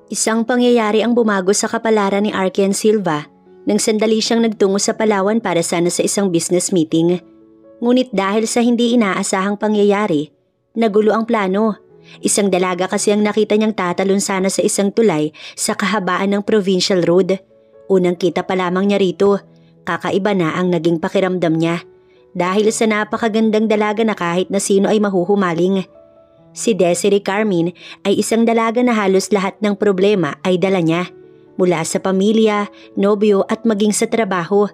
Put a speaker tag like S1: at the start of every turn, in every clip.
S1: Isang pangyayari ang bumago sa kapalaran ni Arken Silva nang sandali siyang nagtungo sa Palawan para sana sa isang business meeting. Ngunit dahil sa hindi inaasahang pangyayari, nagulo ang plano. Isang dalaga kasi ang nakita niyang tatalon sana sa isang tulay sa kahabaan ng provincial road. Unang kita pa lamang niya rito, kakaiba na ang naging pakiramdam niya. Dahil sa napakagandang dalaga na kahit na sino ay mahuhumaling. Si Desiree Carmine ay isang dalaga na halos lahat ng problema ay dala niya. Mula sa pamilya, nobyo at maging sa trabaho.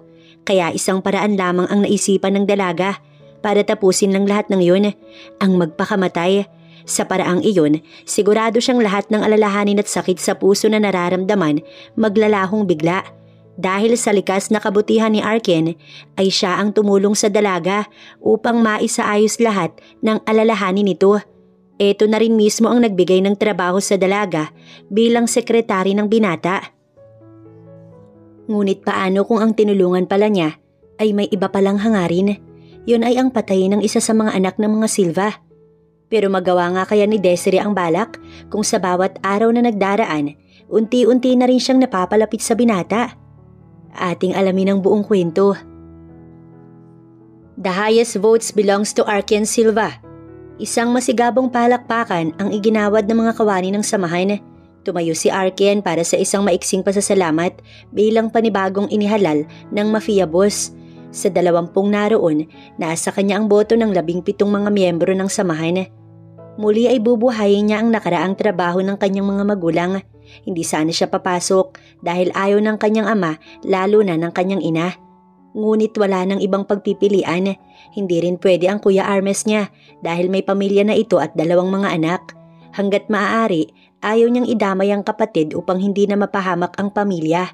S1: Kaya isang paraan lamang ang naisipan ng dalaga para tapusin lang lahat ng yun, ang magpakamatay. Sa paraang iyon, sigurado siyang lahat ng alalahanin at sakit sa puso na nararamdaman maglalahong bigla. Dahil sa likas na kabutihan ni Arken ay siya ang tumulong sa dalaga upang maisaayos lahat ng alalahanin nito. Ito na rin mismo ang nagbigay ng trabaho sa dalaga bilang sekretary ng binata. Ngunit paano kung ang tinulungan pala niya ay may iba palang hangarin? Yun ay ang patayin ng isa sa mga anak ng mga Silva. Pero magawa nga kaya ni Desiree ang balak kung sa bawat araw na nagdaraan, unti-unti na rin siyang napapalapit sa binata? Ating alamin ang buong kwento. The highest votes belongs to Arken Silva. Isang masigabong palakpakan ang iginawad ng mga kawani ng samahan. Tumayo si Arken para sa isang maiksing pasasalamat bilang panibagong inihalal ng mafia boss. Sa 20 naroon, nasa kanya ang boto ng 17 mga miyembro ng samahan. Muli ay bubuhayin niya ang nakaraang trabaho ng kanyang mga magulang. Hindi sana siya papasok dahil ayaw ng kanyang ama, lalo na ng kanyang ina. Ngunit wala nang ibang pagpipilian. Hindi rin pwede ang Kuya Armes niya dahil may pamilya na ito at 2 mga anak. Hanggat maaari, ayaw niyang idamay ang kapatid upang hindi na mapahamak ang pamilya.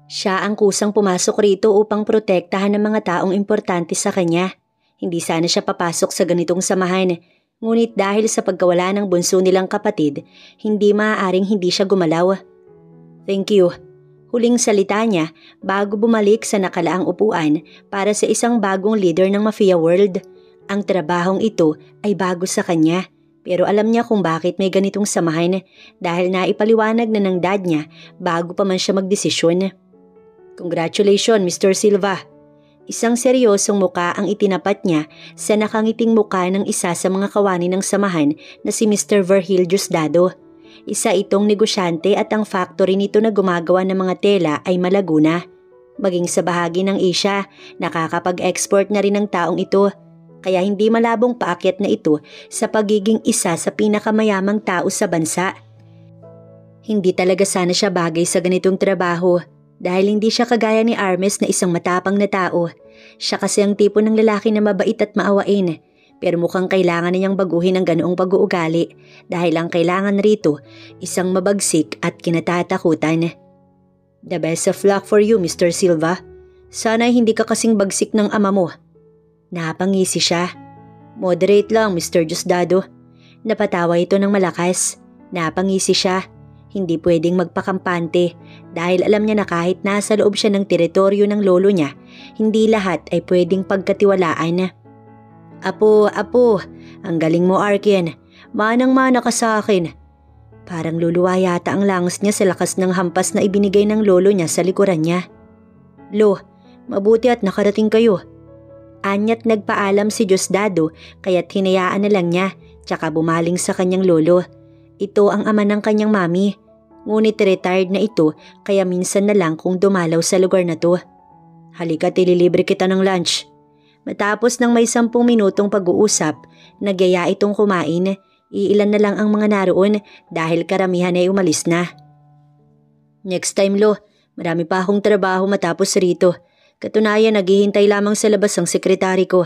S1: Siya ang kusang pumasok rito upang protektahan ng mga taong importante sa kanya. Hindi sana siya papasok sa ganitong samahan. Ngunit dahil sa pagkawala ng bunso nilang kapatid, hindi maaaring hindi siya gumalaw. Thank you. Huling salita niya bago bumalik sa nakalaang upuan para sa isang bagong leader ng mafia world. Ang trabahong ito ay bago sa kanya pero alam niya kung bakit may ganitong samahan dahil naipaliwanag na ng dad niya bago pa man siya magdesisyon. Congratulations, Mr. Silva. Isang seryosong muka ang itinapat niya sa nakangiting muka ng isa sa mga kawani ng samahan na si Mr. Vergil Diosdado. Isa itong negosyante at ang factory nito na gumagawa ng mga tela ay Malaguna. Maging sa bahagi ng Asia, nakakapag-export na rin ng taong ito. Kaya hindi malabong paakyat na ito sa pagiging isa sa pinakamayamang tao sa bansa. Hindi talaga sana siya bagay sa ganitong trabaho dahil hindi siya kagaya ni Armes na isang matapang na tao. Siya kasi ang tipo ng lalaki na mabait at maawain. Pero mukhang kailangan na niyang baguhin ang ganoong pag-uugali dahil ang kailangan rito isang mabagsik at kinatatakutan. The best of luck for you, Mr. Silva. Sana hindi ka kasing bagsik ng ama mo. Napangisi siya. Moderate lang, Mr. Diosdado. Napatawa ito ng malakas. Napangisi siya. Hindi pwedeng magpakampante dahil alam niya na kahit nasa loob siya ng teritoryo ng lolo niya, hindi lahat ay pwedeng pagkatiwalaan. Apo, ang galing mo, Arken. Manang-mana ka sa akin. Parang luluwa yata ang langas niya sa lakas ng hampas na ibinigay ng lolo niya sa likuran niya. Lo, mabuti at nakarating kayo. Anya't nagpaalam si Diosdado kaya't hinayaan na lang niya tsaka bumaling sa kanyang lolo. Ito ang ama ng kanyang mami. Ngunit retired na ito kaya minsan na lang kung dumalaw sa lugar na to. Halika, ililibre kita ng lunch. Matapos ng may 10 minutong pag-uusap, nagyaya itong kumain. Iilan na lang ang mga naroon dahil karamihan ay umalis na. Next time, Lo, marami pa akong trabaho matapos rito. Katunayan, naghihintay lamang sa labas ang sekretary ko.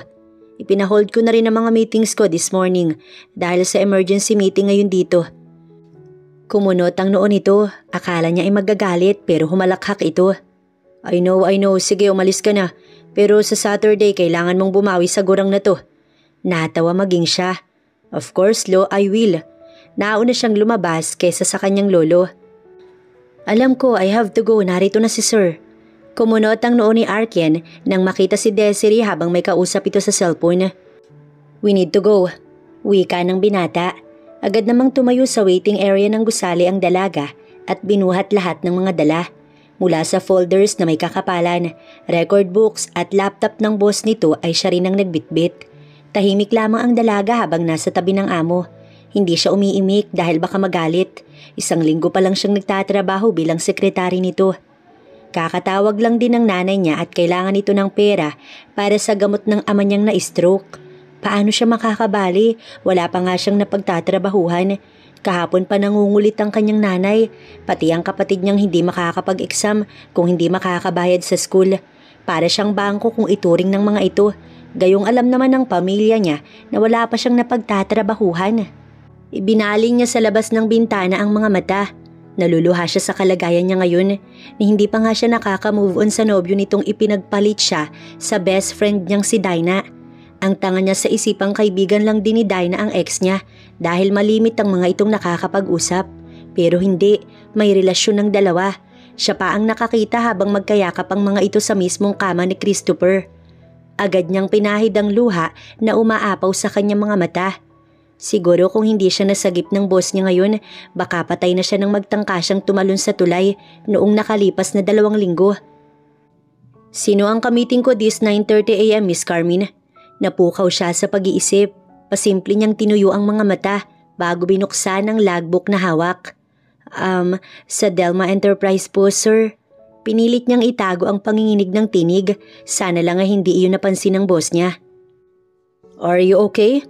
S1: Ipinahold ko na rin ang mga meetings ko this morning dahil sa emergency meeting ngayon dito. Kumunot ang noon ito. Akala niya ay magagalit pero humalakhak ito. I know. Sige, umalis ka na. Pero sa Saturday, kailangan mong bumawi sa gurang na to. Natawa maging siya. Of course, Lo, I will. Nauna siyang lumabas kaysa sa kanyang lolo. Alam ko, I have to go. Narito na si Sir. Kumunot ang noo ni Arken nang makita si Desiree habang may kausap ito sa cellphone. We need to go. Wika ng binata. Agad namang tumayo sa waiting area ng gusali ang dalaga at binuhat lahat ng mga dala. Mula sa folders na may kakapalan, record books at laptop ng boss nito ay siya rin ang nagbitbit. Tahimik lamang ang dalaga habang nasa tabi ng amo. Hindi siya umiimik dahil baka magalit. 1 linggo pa lang siyang nagtatrabaho bilang sekretary nito. Kakatawag lang din ng nanay niya at kailangan ito ng pera para sa gamot ng ama niyang na-stroke. Paano siya makakabali? Wala pa nga siyang napagtatrabahuhan. Kahapon pa nangungulit ang kanyang nanay, pati ang kapatid niyang hindi makakapag-exam kung hindi makakabayad sa school. Para siyang bangko kung ituring ng mga ito. Gayong alam naman ng pamilya niya na wala pa siyang napagtatrabahuhan. Ibinaling niya sa labas ng bintana ang mga mata. Naluluha siya sa kalagayan niya ngayon na hindi pa nga siya nakaka-move on sa nobyo nitong ipinagpalit siya sa best friend niyang si Dinah. Ang tanga niya sa isipang kaibigan lang din ni Dinah ang ex niya dahil malimit ang mga itong nakakapag-usap. Pero hindi, may relasyon ng dalawa. Siya pa ang nakakita habang magkayakap ang mga ito sa mismong kama ni Christopher. Agad niyang pinahid ang luha na umaapaw sa kanyang mga mata. Siguro kung hindi siya nasagip ng boss niya ngayon, baka patay na siya nang magtangka siyang tumalon sa tulay noong nakalipas na 2 linggo. Sino ang kamiting ko this 9:30 AM, Miss Carmine? Napukaw siya sa pag-iisip. Pasimple niyang tinuyo ang mga mata bago binuksan ang logbook na hawak. Sa Delma Enterprise po, sir. Pinilit niyang itago ang panginginig ng tinig. Sana lang ay hindi iyon napansin ng boss niya. Are you okay?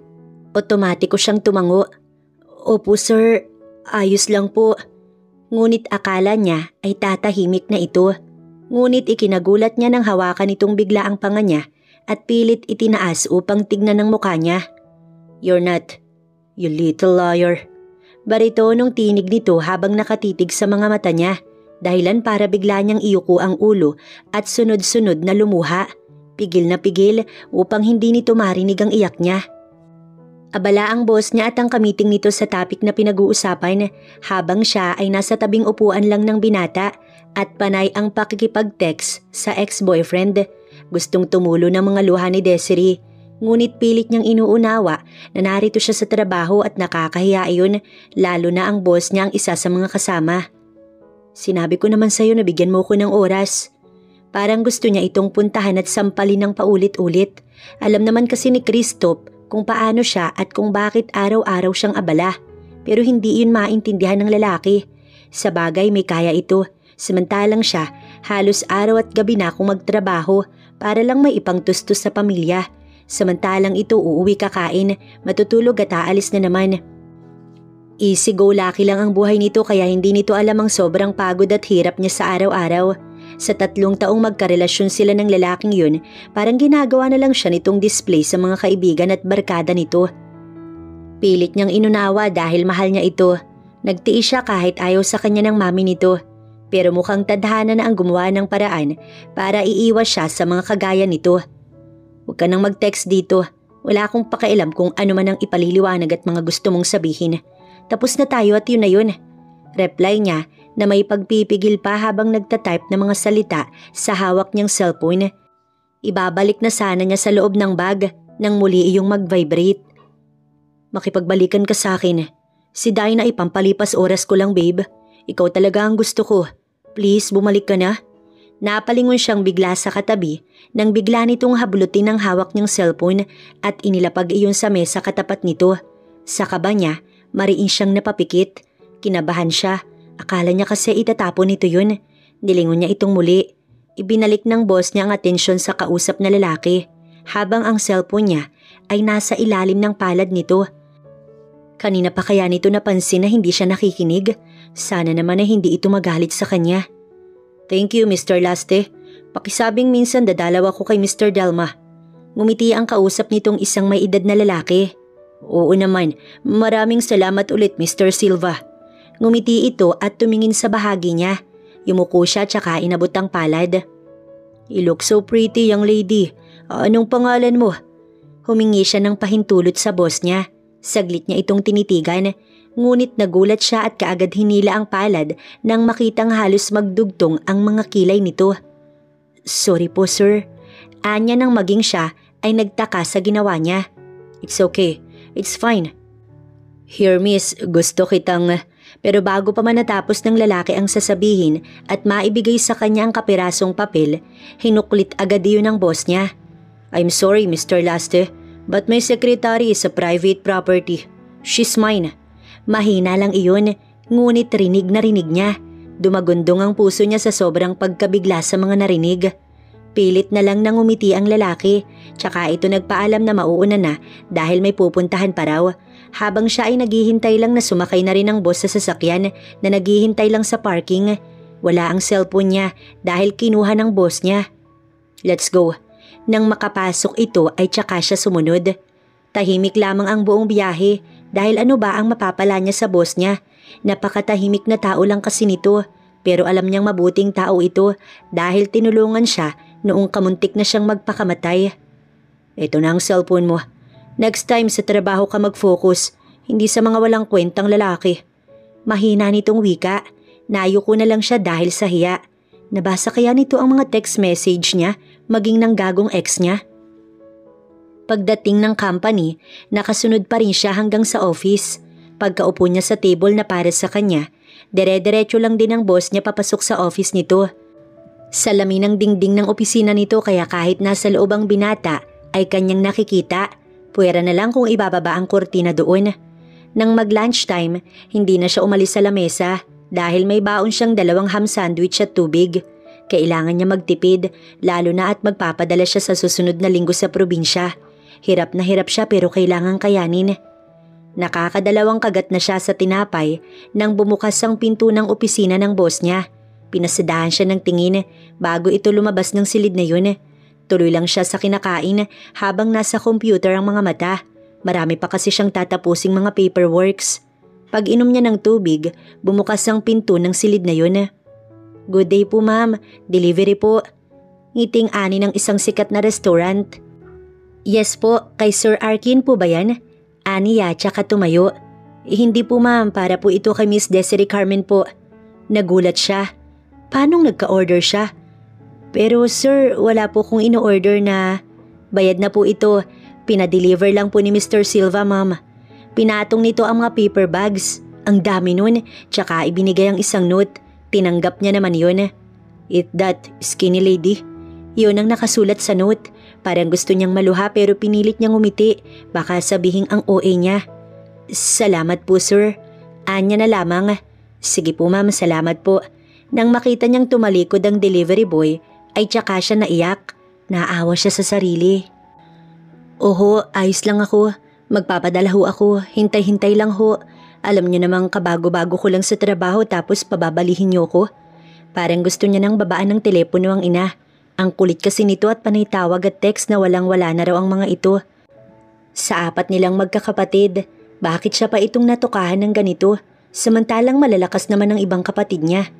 S1: Otomatiko siyang tumango. Opo, sir. Ayos lang po. Ngunit akala niya ay tatahimik na ito. Ngunit ikinagulat niya nang hawakan itong bigla ang panga niya at pilit itinaas upang tignan ng mukha niya. You're not, you little liar. Baritonong tinig nito habang nakatitig sa mga mata niya, dahilan para bigla niyang iyuko ang ulo at sunod-sunod na lumuha. Pigil na pigil upang hindi nito marinig ang iyak niya. Abala ang boss niya at ang kamiting nito sa topic na pinag-uusapan habang siya ay nasa tabing upuan lang ng binata at panay ang pakikipag-text sa ex-boyfriend. Gustong tumulo ng mga luha ni Desiree, ngunit pilit niyang inuunawa na narito siya sa trabaho at nakakahiya iyon, lalo na ang boss niya ang isa sa mga kasama. Sinabi ko naman sa'yo na bigyan mo ko ng oras. Parang gusto niya itong puntahan at sampalin ng paulit-ulit. Alam naman kasi ni Christoph kung paano siya at kung bakit araw-araw siyang abala. Pero hindi yun maintindihan ng lalaki. Sa bagay may kaya ito, samantalang siya halos araw at gabi na kung magtrabaho para lang may ipangtustos sa pamilya. Samantalang ito uuwi kakain, matutulog at aalis na naman. Easy go lucky lang ang buhay nito kaya hindi nito alam ang sobrang pagod at hirap niya sa araw-araw. Sa 3 taong magkarelasyon sila ng lalaking yun, parang ginagawa na lang siya nitong display sa mga kaibigan at barkada nito. Pilit niyang inunawa dahil mahal niya ito. Nagtiis siya kahit ayaw sa kanya ng mami nito. Pero mukhang tadhana na ang gumawa ng paraan para iiwas siya sa mga kagaya nito. Huwag ka nang mag-text dito. Wala akong pakialam kung ano man ang ipaliliwanag at mga gusto mong sabihin. Tapos na tayo at yun na yun. Reply niya na may pagpipigil pa habang nagtatype ng mga salita sa hawak niyang cellphone. Ibabalik na sana niya sa loob ng bag nang muli iyong mag-vibrate. Makipagbalikan ka sa akin. Si Dinah ay pampalipas oras ko lang, babe. Ikaw talaga ang gusto ko. Please, bumalik ka na. Napalingon siyang bigla sa katabi nang bigla nitong hablutin ang hawak niyang cellphone at inilapag iyon sa mesa katapat nito. Sa kaba niya, mariin siyang napapikit. Kinabahan siya. Akala niya kasi itatapon nito yun. Nilingon niya itong muli. Ibinalik ng boss niya ang atensyon sa kausap na lalaki habang ang cellphone niya ay nasa ilalim ng palad nito. Kanina pa kaya nito napansin na hindi siya nakikinig. Sana naman na hindi ito magalit sa kanya. Thank you, Mr. Laste. Pakisabing minsan dadalaw ako kay Mr. Delma. Ngumiti ang kausap nitong isang may edad na lalaki. Oo naman, maraming salamat ulit, Mr. Silva. Ngumiti ito at tumingin sa bahagi niya. Yumuko siya tsaka inabot ang palad. You look so pretty, young lady. Anong pangalan mo? Humingi siya ng pahintulot sa boss niya. Saglit niya itong tinitigan, ngunit nagulat siya at kaagad hinila ang palad nang makitang halos magdugtong ang mga kilay nito. Sorry po, sir. Anya nang maging siya ay nagtaka sa ginawa niya. It's okay. It's fine. Here miss, gusto kitang... Pero bago pa man natapos ng lalaki ang sasabihin at maibigay sa kanya ang kapirasong papel, hinuklit agad iyon ng boss niya. I'm sorry Mr. Laste, but my secretary is a private property. She's mine. Mahina lang iyon, ngunit rinig na rinig niya. Dumagundong ang puso niya sa sobrang pagkabigla sa mga narinig. Pilit na lang nang umiti ang lalaki, tsaka ito nagpaalam na mauuna na dahil may pupuntahan pa raw. Habang siya ay naghihintay lang na sumakay na rin ang boss sa sasakyan na naghihintay lang sa parking. Wala ang cellphone niya dahil kinuha ng boss niya. Let's go. Nang makapasok ito ay tsaka siya sumunod. Tahimik lamang ang buong biyahe dahil ano ba ang mapapala niya sa boss niya. Napakatahimik na tao lang kasi nito, pero alam niyang mabuting tao ito dahil tinulungan siya noong kamuntik na siyang magpakamatay. Ito na ang cellphone mo. Next time sa trabaho ka mag-focus, hindi sa mga walang kwentang lalaki. Mahina nitong wika, nayuko na lang siya dahil sa hiya. Nabasa kaya nito ang mga text message niya maging ng gagong ex niya? Pagdating ng company, nakasunod pa rin siya hanggang sa office. Pagkaupo niya sa table na para sa kanya, dire-diretso lang din ang boss niya papasok sa office nito. Salamin ang dingding ng opisina nito kaya kahit nasa loob ang binata ay kanyang nakikita. Puwera na lang kung ibababa ang kurtina doon. Nang mag-lunchtime, hindi na siya umalis sa lamesa dahil may baon siyang 2 ham sandwich at tubig. Kailangan niya magtipid, lalo na at magpapadala siya sa susunod na linggo sa probinsya. Hirap na hirap siya pero kailangan kayanin. Nakakadalawang kagat na siya sa tinapay nang bumukas ang pinto ng opisina ng boss niya. Pinasadahan siya ng tingin bago ito lumabas ng silid na yun. Tuloy lang siya sa kinakain habang nasa computer ang mga mata. Marami pa kasi siyang tatapusing mga paperworks. Pag inom niya ng tubig, bumukas ang pinto ng silid na yun. Good day po ma'am, delivery po. Ngiting ani ng isang sikat na restaurant. Yes po, kay Sir Arkin po ba yan? Aniya tsaka tumayo. Hindi po ma'am, para po ito kay Miss Desiree Carmen po. Nagulat siya. Paanong nagka-order siya? Pero sir, wala po kong ino-order na. Bayad na po ito. Pinadeliver lang po ni Mr. Silva, ma'am. Pinatong nito ang mga paper bags. Ang dami nun. Tsaka ibinigay ang isang note. Tinanggap niya naman yun. Eat that, skinny lady. Yun ang nakasulat sa note. Parang gusto niyang maluha pero pinilit niyang umiti. Baka sabihing ang OA niya. Salamat po, sir. Anya na lamang. Sige po, ma'am, salamat po. Nang makita niyang tumalikod ang delivery boy, ay tsaka siya naiyak. Naawa siya sa sarili. Oho, ayos lang ako. Magpapadala ho ako. Hintay-hintay lang ho. Alam niyo namang kabago-bago ko lang sa trabaho tapos pababalihin niyo ko. Parang gusto niya nang babaan ng telepono ang ina. Ang kulit kasi nito at panay tawag at text na walang-wala na raw ang mga ito. Sa 4 nilang magkakapatid, bakit siya pa itong natukahan ng ganito? Samantalang malalakas naman ang ibang kapatid niya.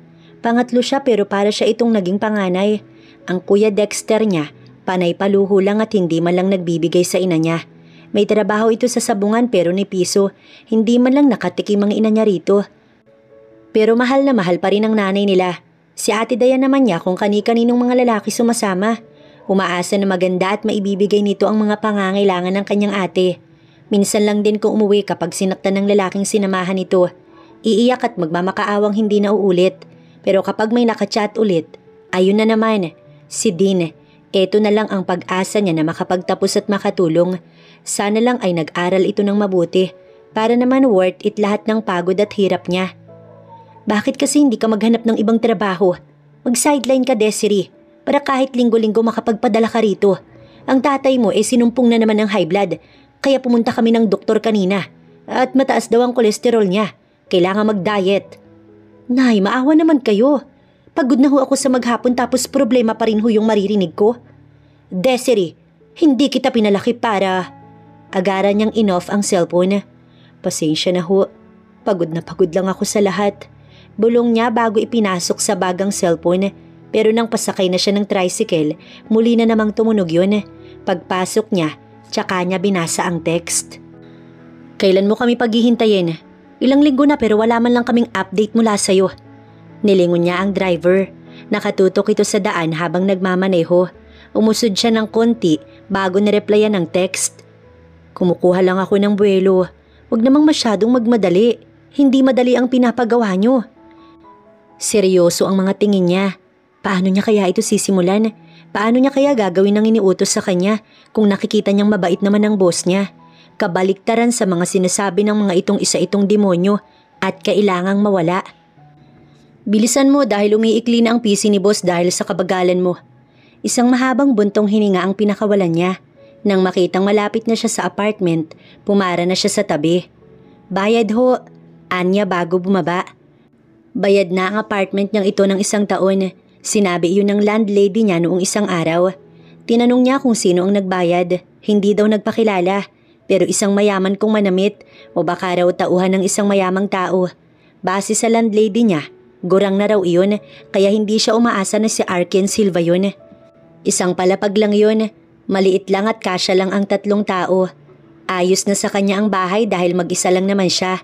S1: Pangatlo siya pero para siya itong naging panganay. Ang kuya Dexter niya, panay paluho lang at hindi man lang nagbibigay sa ina niya. May trabaho ito sa sabungan pero ni piso, hindi man lang nakatikim ang ina niya rito. Pero mahal na mahal pa rin ang nanay nila. Si Ate Dayan naman niya kung kani-kaninong mga lalaki sumasama. Umaasa na maganda at maibibigay nito ang mga pangangailangan ng kanyang ate. Minsan lang din kung umuwi kapag sinaktan ng lalaking sinamahan nito. Iiyak at magmamakaawang hindi na uulit. Pero kapag may nakachat ulit, ayun na naman. Si Dean, eto na lang ang pag-asa niya na makapagtapos at makatulong. Sana lang ay nag-aral ito ng mabuti para naman worth it lahat ng pagod at hirap niya. Bakit kasi hindi ka maghanap ng ibang trabaho? Mag-sideline ka, Desiree, para kahit linggo-linggo makapagpadala ka rito. Ang tatay mo sinumpong na naman ng high blood, kaya pumunta kami ng doktor kanina. At mataas daw ang kolesterol niya. Kailangan mag-diet. Nay, maawa naman kayo. Pagod na ho ako sa maghapon tapos problema pa rin ho yung maririnig ko. Desiree, hindi kita pinalaki para... Agaran niyang in-off ang cellphone. Pasensya na ho. Pagod na pagod lang ako sa lahat. Bulong niya bago ipinasok sa bagang cellphone. Pero nang pasakay na siya ng tricycle, muli na namang tumunog yun. Pagpasok niya, tsaka niya binasa ang text. Kailan mo kami paghihintayin? Ilang linggo na pero wala man lang kaming update mula sa'yo. Nilingon niya ang driver. Nakatutok ito sa daan habang nagmamaneho. Umusod siya ng konti bago nireplyan ng text. Kumukuha lang ako ng buwelo. Huwag namang masyadong magmadali. Hindi madali ang pinapagawa nyo. Seryoso ang mga tingin niya. Paano niya kaya ito sisimulan? Paano niya kaya gagawin ang iniutos sa kanya kung nakikita niyang mabait naman ang boss niya? Kabaliktaran sa mga sinasabi ng mga itong demonyo at kailangang mawala. Bilisan mo dahil umiikli na ang PC ni boss dahil sa kabagalan mo. Isang mahabang buntong hininga ang pinakawalan niya. Nang makitang malapit na siya sa apartment, pumara na siya sa tabi. Bayad ho, anya bago bumaba. Bayad na ang apartment niyang ito ng 1 taon. Sinabi iyon ng landlady niya noong isang araw. Tinanong niya kung sino ang nagbayad. Hindi daw nagpakilala, pero isang mayaman kong manamit o baka raw tauhan ng isang mayamang tao. Base sa landlady niya, gurang na raw iyon kaya hindi siya umaasa na si Arken Silva yun. Isang palapag lang yun, maliit lang at kasya lang ang 3 tao. Ayos na sa kanya ang bahay dahil mag-isa lang naman siya.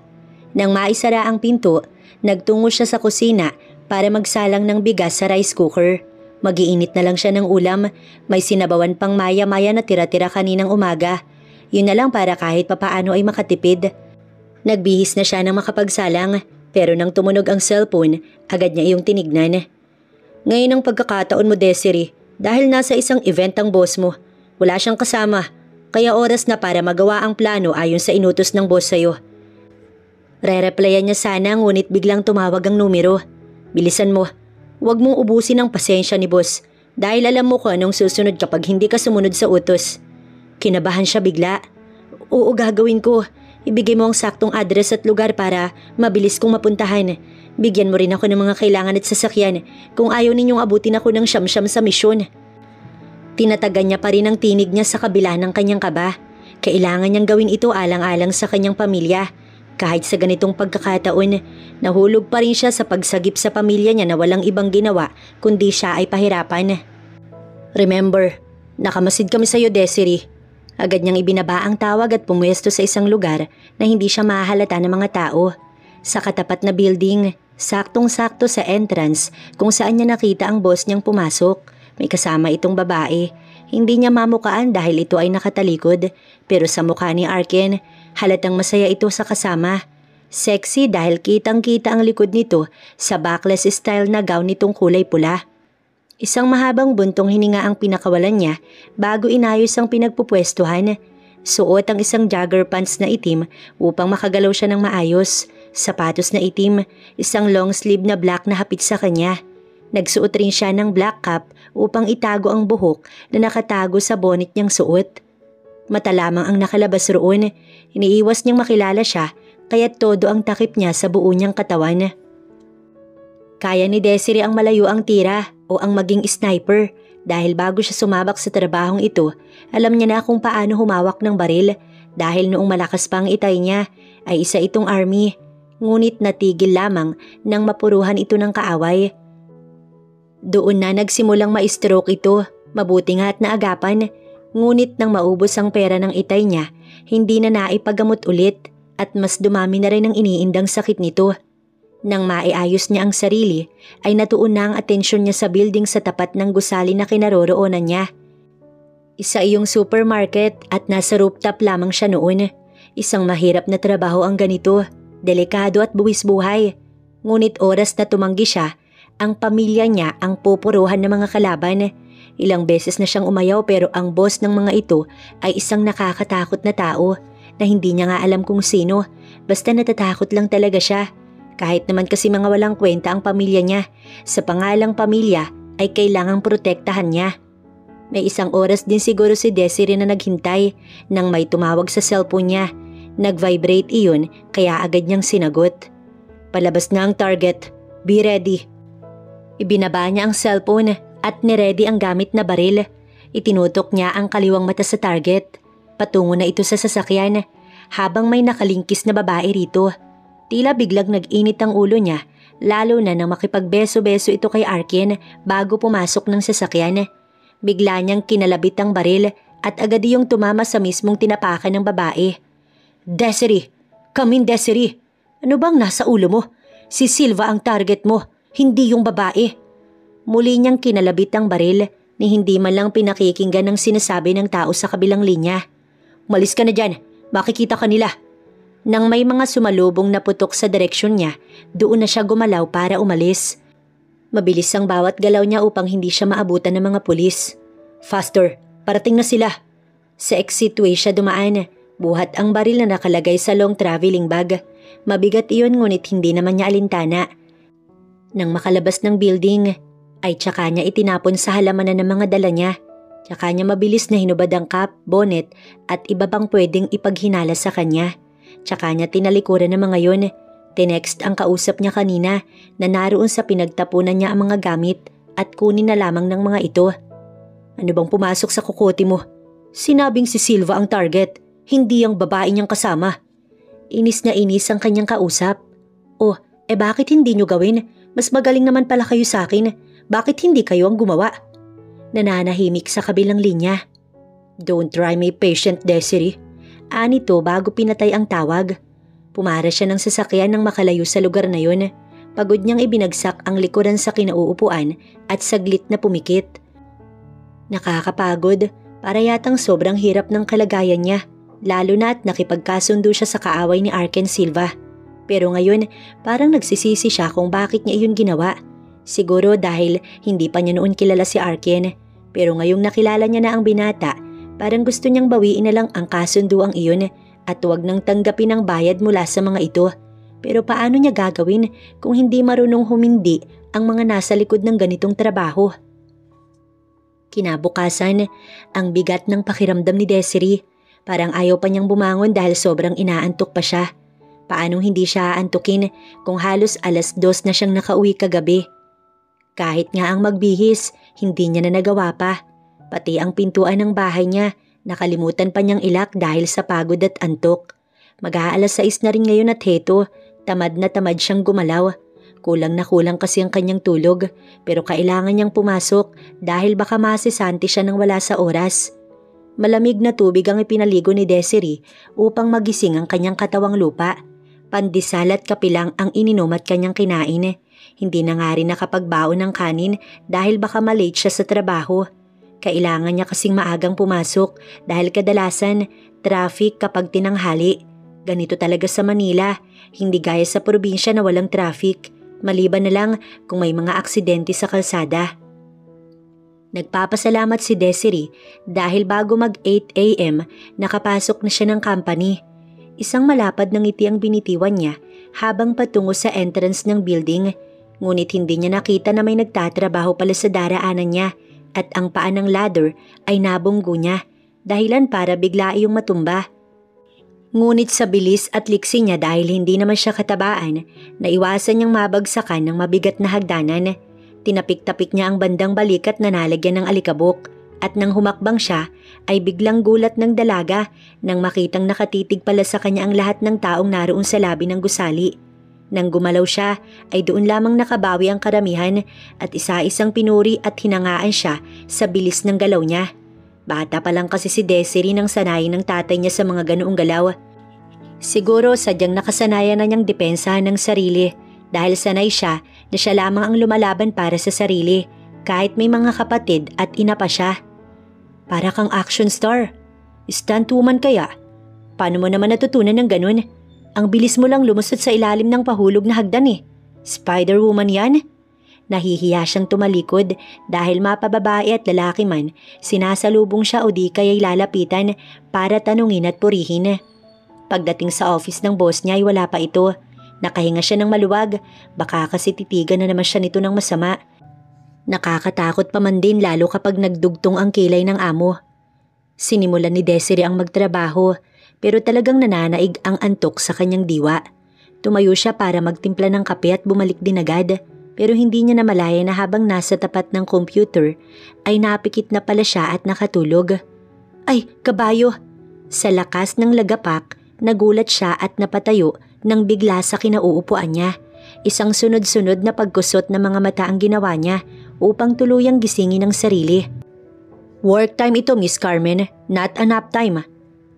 S1: Nang maisara ang pinto, nagtungo siya sa kusina para magsalang ng bigas sa rice cooker. Mag-iinit na lang siya ng ulam, may sinabawan pang maya-maya na tira-tira kaninang umaga. Yun na lang para kahit papaano ay makatipid. Nagbihis na siya nang makapagsalang. Pero nang tumunog ang cellphone, agad niya iyong tinignan. Ngayon ang pagkakataon mo, Desiree, dahil nasa isang event ang boss mo. Wala siyang kasama, kaya oras na para magawa ang plano ayon sa inutos ng boss sa'yo. Re-replyan niya sana ngunit biglang tumawag ang numero. Bilisan mo, huwag mong ubusin ang pasensya ni boss dahil alam mo ko anong susunod kapag hindi ka sumunod sa utos. Kinabahan siya bigla. Oo, gagawin ko. Ibigay mo ang saktong address at lugar para mabilis kong mapuntahan. Bigyan mo rin ako ng mga kailangan at sasakyan kung ayaw ninyong abutin ako ng siyam-siyam sa misyon. Tinatagan niya pa rin ang tinig niya sa kabila ng kanyang kaba. Kailangan niyang gawin ito alang-alang sa kanyang pamilya. Kahit sa ganitong pagkakataon, nahulog pa rin siya sa pagsagip sa pamilya niya na walang ibang ginawa kundi siya ay pahirapan. Remember, nakamasid kami sa iyo, Desiree. Agad niyang ibinaba ang tawag at pumuesto sa isang lugar na hindi siya mahahalata ng mga tao. Sa katapat na building, saktong-sakto sa entrance kung saan niya nakita ang boss niyang pumasok. May kasama itong babae. Hindi niya mamukaan dahil ito ay nakatalikod. Pero sa mukha ni Arken, halatang masaya ito sa kasama. Sexy dahil kitang-kita ang likod nito sa backless style na gown nitong kulay pula. Isang mahabang buntong hininga ang pinakawalan niya bago inayos ang pinagpupwestuhan. Suot ang isang jogger pants na itim upang makagalaw siya ng maayos. Sapatos na itim, isang long sleeve na black na hapit sa kanya. Nagsuot rin siya ng black cap upang itago ang buhok na nakatago sa bonnet niyang suot. Mata lamang ang nakalabas roon. Iniiwas niyang makilala siya kaya todo ang takip niya sa buo niyang katawan. Kaya ni Desiree ang malayo ang tira o ang maging sniper dahil bago siya sumabak sa trabahong ito, alam niya na kung paano humawak ng baril dahil noong malakas pa ang itay niya ay isa itong army. Ngunit natigil lamang nang mapuruhan ito ng kaaway. Doon na nagsimulang ma-stroke ito, mabuti nga at naagapan. Ngunit nang maubos ang pera ng itay niya, hindi na naipagamot ulit at mas dumami na rin ang iniindang sakit nito. Nang maiayos niya ang sarili, ay natuon na ang atensyon niya sa building sa tapat ng gusali na kinaroroonan niya. Isa iyong supermarket at nasa rooftop lamang siya noon. Isang mahirap na trabaho ang ganito, delikado at buwis buhay. Ngunit oras na tumanggi siya, ang pamilya niya ang pupuruhan ng mga kalaban. Ilang beses na siyang umayaw pero ang boss ng mga ito ay isang nakakatakot na tao na hindi niya nga alam kung sino, basta natatakot lang talaga siya. Kahit naman kasi mga walang kwenta ang pamilya niya, sa pangalang pamilya ay kailangang protektahan niya. May isang oras din siguro si Desiree na naghintay nang may tumawag sa cellphone niya. Nag-vibrate iyon kaya agad niyang sinagot. Palabas na ang target, be ready. Ibinaba niya ang cellphone at niready ang gamit na baril. Itinutok niya ang kaliwang mata sa target. Patungo na ito sa sasakyan habang may nakalingkis na babae rito. Tila biglang nag-init ang ulo niya, lalo na nang makipagbeso-beso ito kay Arken bago pumasok ng sasakyan. Bigla niyang kinalabit ang baril at agad iyong tumama sa mismong tinapakan ng babae. Desiree! Come in, Desiree! Ano bang nasa ulo mo? Si Silva ang target mo, hindi yung babae. Muli niyang kinalabit ang baril ni hindi man lang pinakikinggan ng sinasabi ng tao sa kabilang linya. Malis ka na dyan, makikita ka nila. Nang may mga sumalubong na putok sa direksyon niya, doon na siya gumalaw para umalis. Mabilis ang bawat galaw niya upang hindi siya maabutan ng mga pulis. "Faster! Parating na sila!" Sa exitway siya dumaan, buhat ang baril na nakalagay sa long traveling bag. Mabigat iyon ngunit hindi naman niya alintana. Nang makalabas ng building, ay tsaka niya itinapon sa halamanan ng mga dala niya. Tsaka niya mabilis na hinubad ang cap, bonnet at iba pang pwedeng ipaghinala sa kanya. Tsaka niya tinalikuran ng mga yon. Tinext ang kausap niya kanina na naroon sa pinagtapunan niya ang mga gamit at kunin na lamang ng mga ito. "Ano bang pumasok sa kukote mo?" "Sinabing si Silva ang target, hindi ang babae niyang kasama." Inis na inis ang kanyang kausap. "Oh, bakit hindi niyo gawin? Mas magaling naman pala kayo sa akin. Bakit hindi kayo ang gumawa?" Nananahimik sa kabilang linya. "Don't try me, patient Desiree." Anito bago pinatay ang tawag. Pumara siya ng sasakyan nang makalayo sa lugar na yun. Pagod niyang ibinagsak ang likuran sa kinauupuan at saglit na pumikit. Nakakapagod, para yatang sobrang hirap ng kalagayan niya, lalo na at nakipagkasundo siya sa kaaway ni Arken Silva. Pero ngayon, parang nagsisisi siya kung bakit niya iyon ginawa. Siguro dahil hindi pa niya noon kilala si Arken, pero ngayong nakilala niya na ang binata, parang gusto niyang bawiin na lang ang kasunduang iyon at huwag nang tanggapin ang bayad mula sa mga ito. Pero paano niya gagawin kung hindi marunong humindi ang mga nasa likod ng ganitong trabaho? Kinabukasan, ang bigat ng pakiramdam ni Desiree. Parang ayaw pa niyang bumangon dahil sobrang inaantok pa siya. Paanong hindi siya aantukin kung halos 2:00 na siyang nakauwi kagabi? Kahit nga ang magbihis, hindi niya na nagawa pa. Pati ang pintuan ng bahay niya, nakalimutan pa niyang ilak dahil sa pagod at antok. Mag-6 na rin ngayon at heto, tamad na tamad siyang gumalaw. Kulang na kulang kasi ang kanyang tulog, pero kailangan niyang pumasok dahil baka masisanti siya nang wala sa oras. Malamig na tubig ang ipinaligo ni Desiree upang magising ang kanyang katawang lupa. Pandesal at kape lang ang ininom at kanyang kinain. Hindi na nga rin nakapagbaon ng kanin dahil baka malate siya sa trabaho. Kailangan niya kasing maagang pumasok dahil kadalasan traffic kapag tinanghali. Ganito talaga sa Manila, hindi gaya sa probinsya na walang traffic, maliban na lang kung may mga aksidente sa kalsada. Nagpapasalamat si Desiree dahil bago mag 8 a.m. nakapasok na siya ng company. Isang malapad na ngiti ang binitiwan niya habang patungo sa entrance ng building, ngunit hindi niya nakita na may nagtatrabaho pala sa daraanan niya at ang paa ng ladder ay nabunggo niya, dahilan para bigla iyong matumba. Ngunit sa bilis at liksi niya dahil hindi naman siya katabaan, naiwasan niyang mabagsakan ng mabigat na hagdanan. Tinapik-tapik niya ang bandang balikat na nalagyan ng alikabok at nang humakbang siya ay biglang gulat ng dalaga nang makitang nakatitig pala sa kanya ang lahat ng taong naroon sa labi ng gusali. Nang gumalaw siya ay doon lamang nakabawi ang karamihan at isa-isang pinuri at hinangaan siya sa bilis ng galaw niya. Bata pa lang kasi si Desiree nang sanayin ng tatay niya sa mga ganoong galaw. Siguro sadyang nakasanayan na niyang depensahan ng sarili dahil sanay siya na siya lamang ang lumalaban para sa sarili kahit may mga kapatid at ina pa siya. Para kang action star. Stuntwoman kaya? Paano mo naman natutunan ng ganun? Ang bilis mo lang lumusot sa ilalim ng pahulog na hagdan eh. Spider-Woman yan? Nahihiya siyang tumalikod dahil mapababae at lalaki man, sinasalubong siya o di kaya'y lalapitan para tanungin at purihin. Pagdating sa office ng boss niya ay wala pa ito. Nakahinga siya ng maluwag, baka kasi titigan na naman siya nito ng masama. Nakakatakot pa man din lalo kapag nagdugtong ang kilay ng amo. Sinimulan ni Desiree ang magtrabaho, pero talagang nananaig ang antok sa kanyang diwa. Tumayo siya para magtimpla ng kape at bumalik din agad, pero hindi niya namalaya na habang nasa tapat ng computer ay napikit na pala siya at nakatulog. Ay, kabayo! Sa lakas ng lagapak, nagulat siya at napatayo nang bigla sa kinauupuan niya. Isang sunod-sunod na pagkusot ng mga mata ang ginawa niya upang tuluyang gisingin ang sarili. Work time ito, Miss Carmen, not a nap time.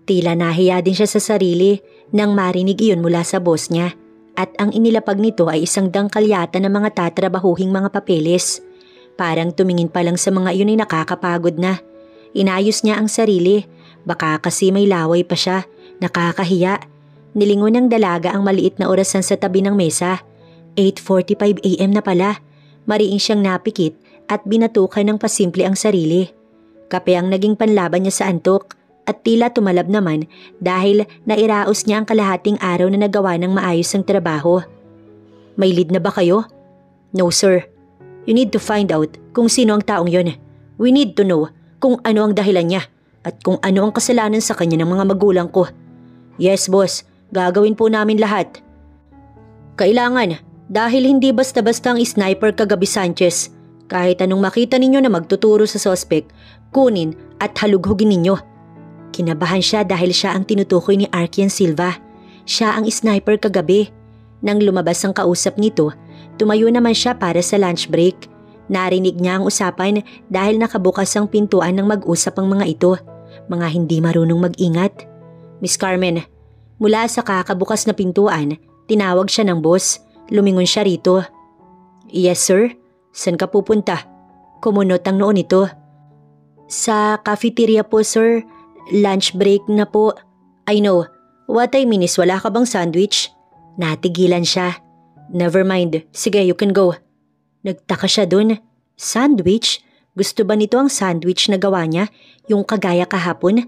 S1: Tila nahiya din siya sa sarili nang marinig iyon mula sa boss niya at ang inilapag nito ay isang dangkalyata ng mga tatrabahuhing mga papeles. Parang tumingin pa lang sa mga iyon ay nakakapagod na. Inayos niya ang sarili, baka kasi may laway pa siya, nakakahiya. Nilingon ng dalaga ang maliit na orasan sa tabi ng mesa. 8:45 AM na pala. Mariing siyang napikit at binatukan ng pasimple ang sarili. Kape ang naging panlaban niya sa antok at tila tumalab naman dahil nairaos niya ang kalahating araw na nagawa ng maayos ang trabaho. May lead na ba kayo? No sir. You need to find out kung sino ang taong yon. We need to know kung ano ang dahilan niya at kung ano ang kasalanan sa kanya ng mga magulang ko. Yes boss, gagawin po namin lahat. Kailangan, dahil hindi basta-basta ang sniper kagabi Sanchez. Kahit anong makita ninyo na magtuturo sa suspect, kunin at halughugin ninyo. Kinabahan siya dahil siya ang tinutukoy ni Arkian Silva. Siya ang sniper kagabi. Nang lumabas ang kausap nito, tumayo naman siya para sa lunch break. Narinig niya ang usapan dahil nakabukas ang pintuan ng mag-usap ang mga ito. Mga hindi marunong mag-ingat. Miss Carmen, mula sa kakabukas na pintuan, tinawag siya ng boss. Lumingon siya rito. Yes sir, saan ka pupunta? Kumunot ang noon nito. Sa cafeteria po sir, lunch break na po. I know, what I mean is wala ka bang sandwich? Natigilan siya. Never mind, sige you can go. Nagtaka siya dun. Sandwich? Gusto ba nito ang sandwich na gawa niya, yung kagaya kahapon?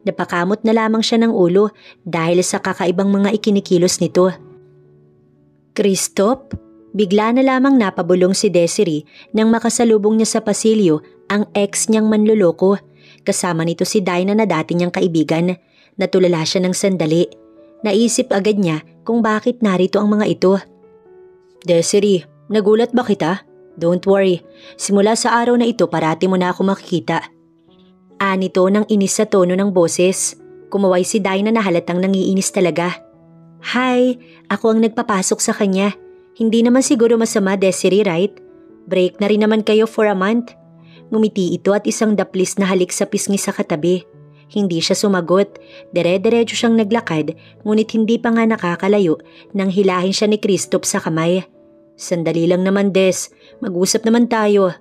S1: Napakamot na lamang siya ng ulo dahil sa kakaibang mga ikinikilos nito. Christoph? Bigla na lamang napabulong si Desiree nang makasalubong niya sa pasilyo ang ex niyang manloloko. Kasama nito si Dinah na dati niyang kaibigan. Natulala siya ng sandali. Naisip agad niya kung bakit narito ang mga ito. Desiree, nagulat ba kita? Don't worry, simula sa araw na ito parati mo na ako makikita. Anito nang inis sa tono ng boses. Kumaway si Dinah na halatang nangiinis talaga. Hi, ako ang nagpapasok sa kanya. Hindi naman siguro masama Desiree, right? Break na rin naman kayo for a month. Ngumiti ito at isang daplis na halik sa pisngi sa katabi. Hindi siya sumagot. Dire-diretso siyang naglakad ngunit hindi pa nga nakakalayo nang hilahin siya ni Christoph sa kamay. Sandali lang naman Des, mag-usap naman tayo.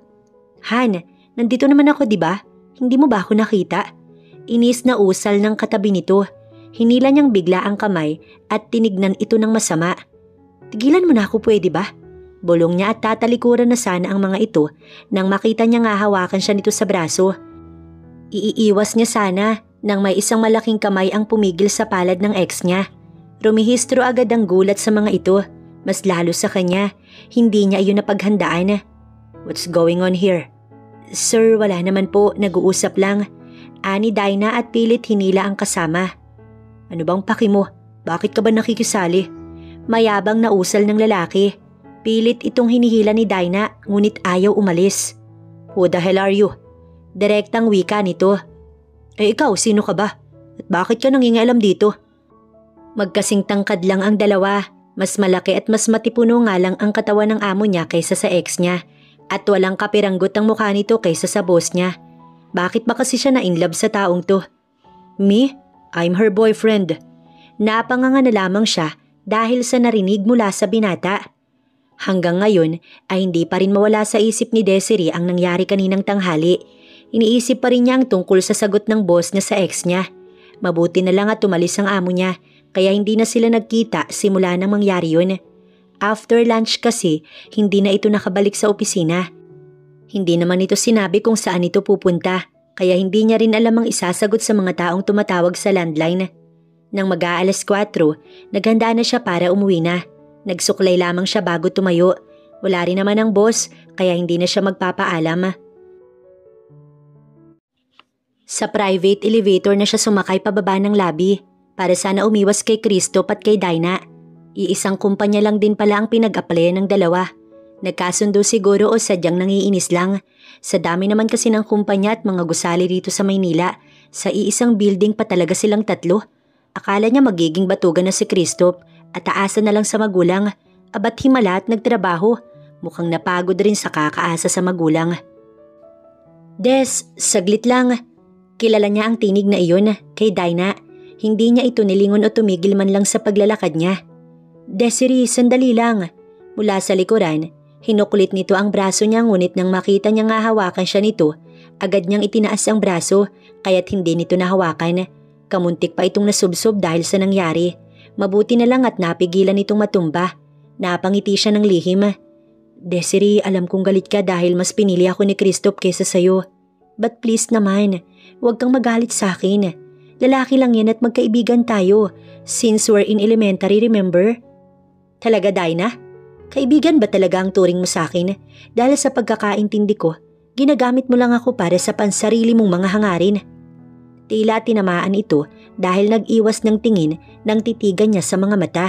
S1: Han, nandito naman ako diba? Hindi mo ba ako nakita? Inis na usal ng katabi nito. Hinila niyang bigla ang kamay at tinignan ito ng masama. Tigilan mo na ako pwede ba? Bulong niya at tatalikuran na sana ang mga ito nang makita niya nga hawakan siya nito sa braso. Iiiwas niya sana nang may isang malaking kamay ang pumigil sa palad ng ex niya. Rumihistro agad ang gulat sa mga ito, mas lalo sa kanya. Hindi niya iyon napaghandaan. What's going on here? Sir, wala naman po, nag-uusap lang. Ani Dinah at pilit hinila ang kasama. Ano bang paki mo? Bakit ka ba nakikisali? Mayabang na usal ng lalaki. Pilit itong hinihila ni Dinah ngunit ayaw umalis. Who the hell are you? Direktang wika nito. Ikaw, sino ka ba? At bakit ka nangingialam dito? Magkasing tangkad lang ang dalawa. Mas malaki at mas matipuno nga lang ang katawan ng amo niya kaysa sa ex niya. At walang kapiranggot ang mukha nito kaysa sa boss niya. Bakit ba kasi siya na-inlove sa taong to? Me? I'm her boyfriend. Napanganga na lamang siya dahil sa narinig mula sa binata. Hanggang ngayon ay hindi pa rin mawala sa isip ni Desiree ang nangyari kaninang tanghali. Iniisip pa rin niya ang tungkol sa sagot ng boss niya sa ex niya. Mabuti na lang at tumalis ang amo niya kaya hindi na sila nagkita simula nang mangyari yun. After lunch kasi, hindi na ito nakabalik sa opisina. Hindi naman ito sinabi kung saan ito pupunta, kaya hindi niya rin alam ang isasagot sa mga taong tumatawag sa landline. Nang mag-aalas 4, naghanda na siya para umuwi na. Nagsuklay lamang siya bago tumayo. Wala rin naman ang boss, kaya hindi na siya magpapaalam. Sa private elevator na siya sumakay pababa ng lobby para sana umiwas kay Christoph at kay Dinah. Iisang kumpanya lang din pala ang pinag-applyan ng dalawa. Nagkasundo siguro o sadyang nangiinis lang. Sa dami naman kasi ng kumpanya at mga gusali rito sa Maynila, sa iisang building pa talaga silang tatlo. Akala niya magiging batugan na si Christoph at aasan na lang sa magulang. Abat himala at nagtrabaho. Mukhang napagod rin sa kakaasa sa magulang. Des, saglit lang. Kilala niya ang tinig na iyon kay Dinah. Hindi niya ito nilingon o tumigil man lang sa paglalakad niya. Desiree, sandali lang. Mula sa likuran, hinuklit nito ang braso niya ngunit nang makita niya nga hawakan siya nito, agad niyang itinaas ang braso kaya't hindi nito nahawakan. Kamuntik pa itong nasubsob dahil sa nangyari. Mabuti na lang at napigilan itong matumba. Napangiti siya ng lihim. Desiree, alam kong galit ka dahil mas pinili ako ni Christoph kaysa sayo. But please naman, huwag kang magalit sa akin. Lalaki lang yan at magkaibigan tayo since we're in elementary, remember? Talaga, Dinah? Kaibigan ba talaga ang turing mo sa akin? Dahil sa pagkakaintindi ko, ginagamit mo lang ako para sa pansarili mong mga hangarin. Tila tinamaan ito dahil nag-iwas ng tingin nang titigan niya sa mga mata.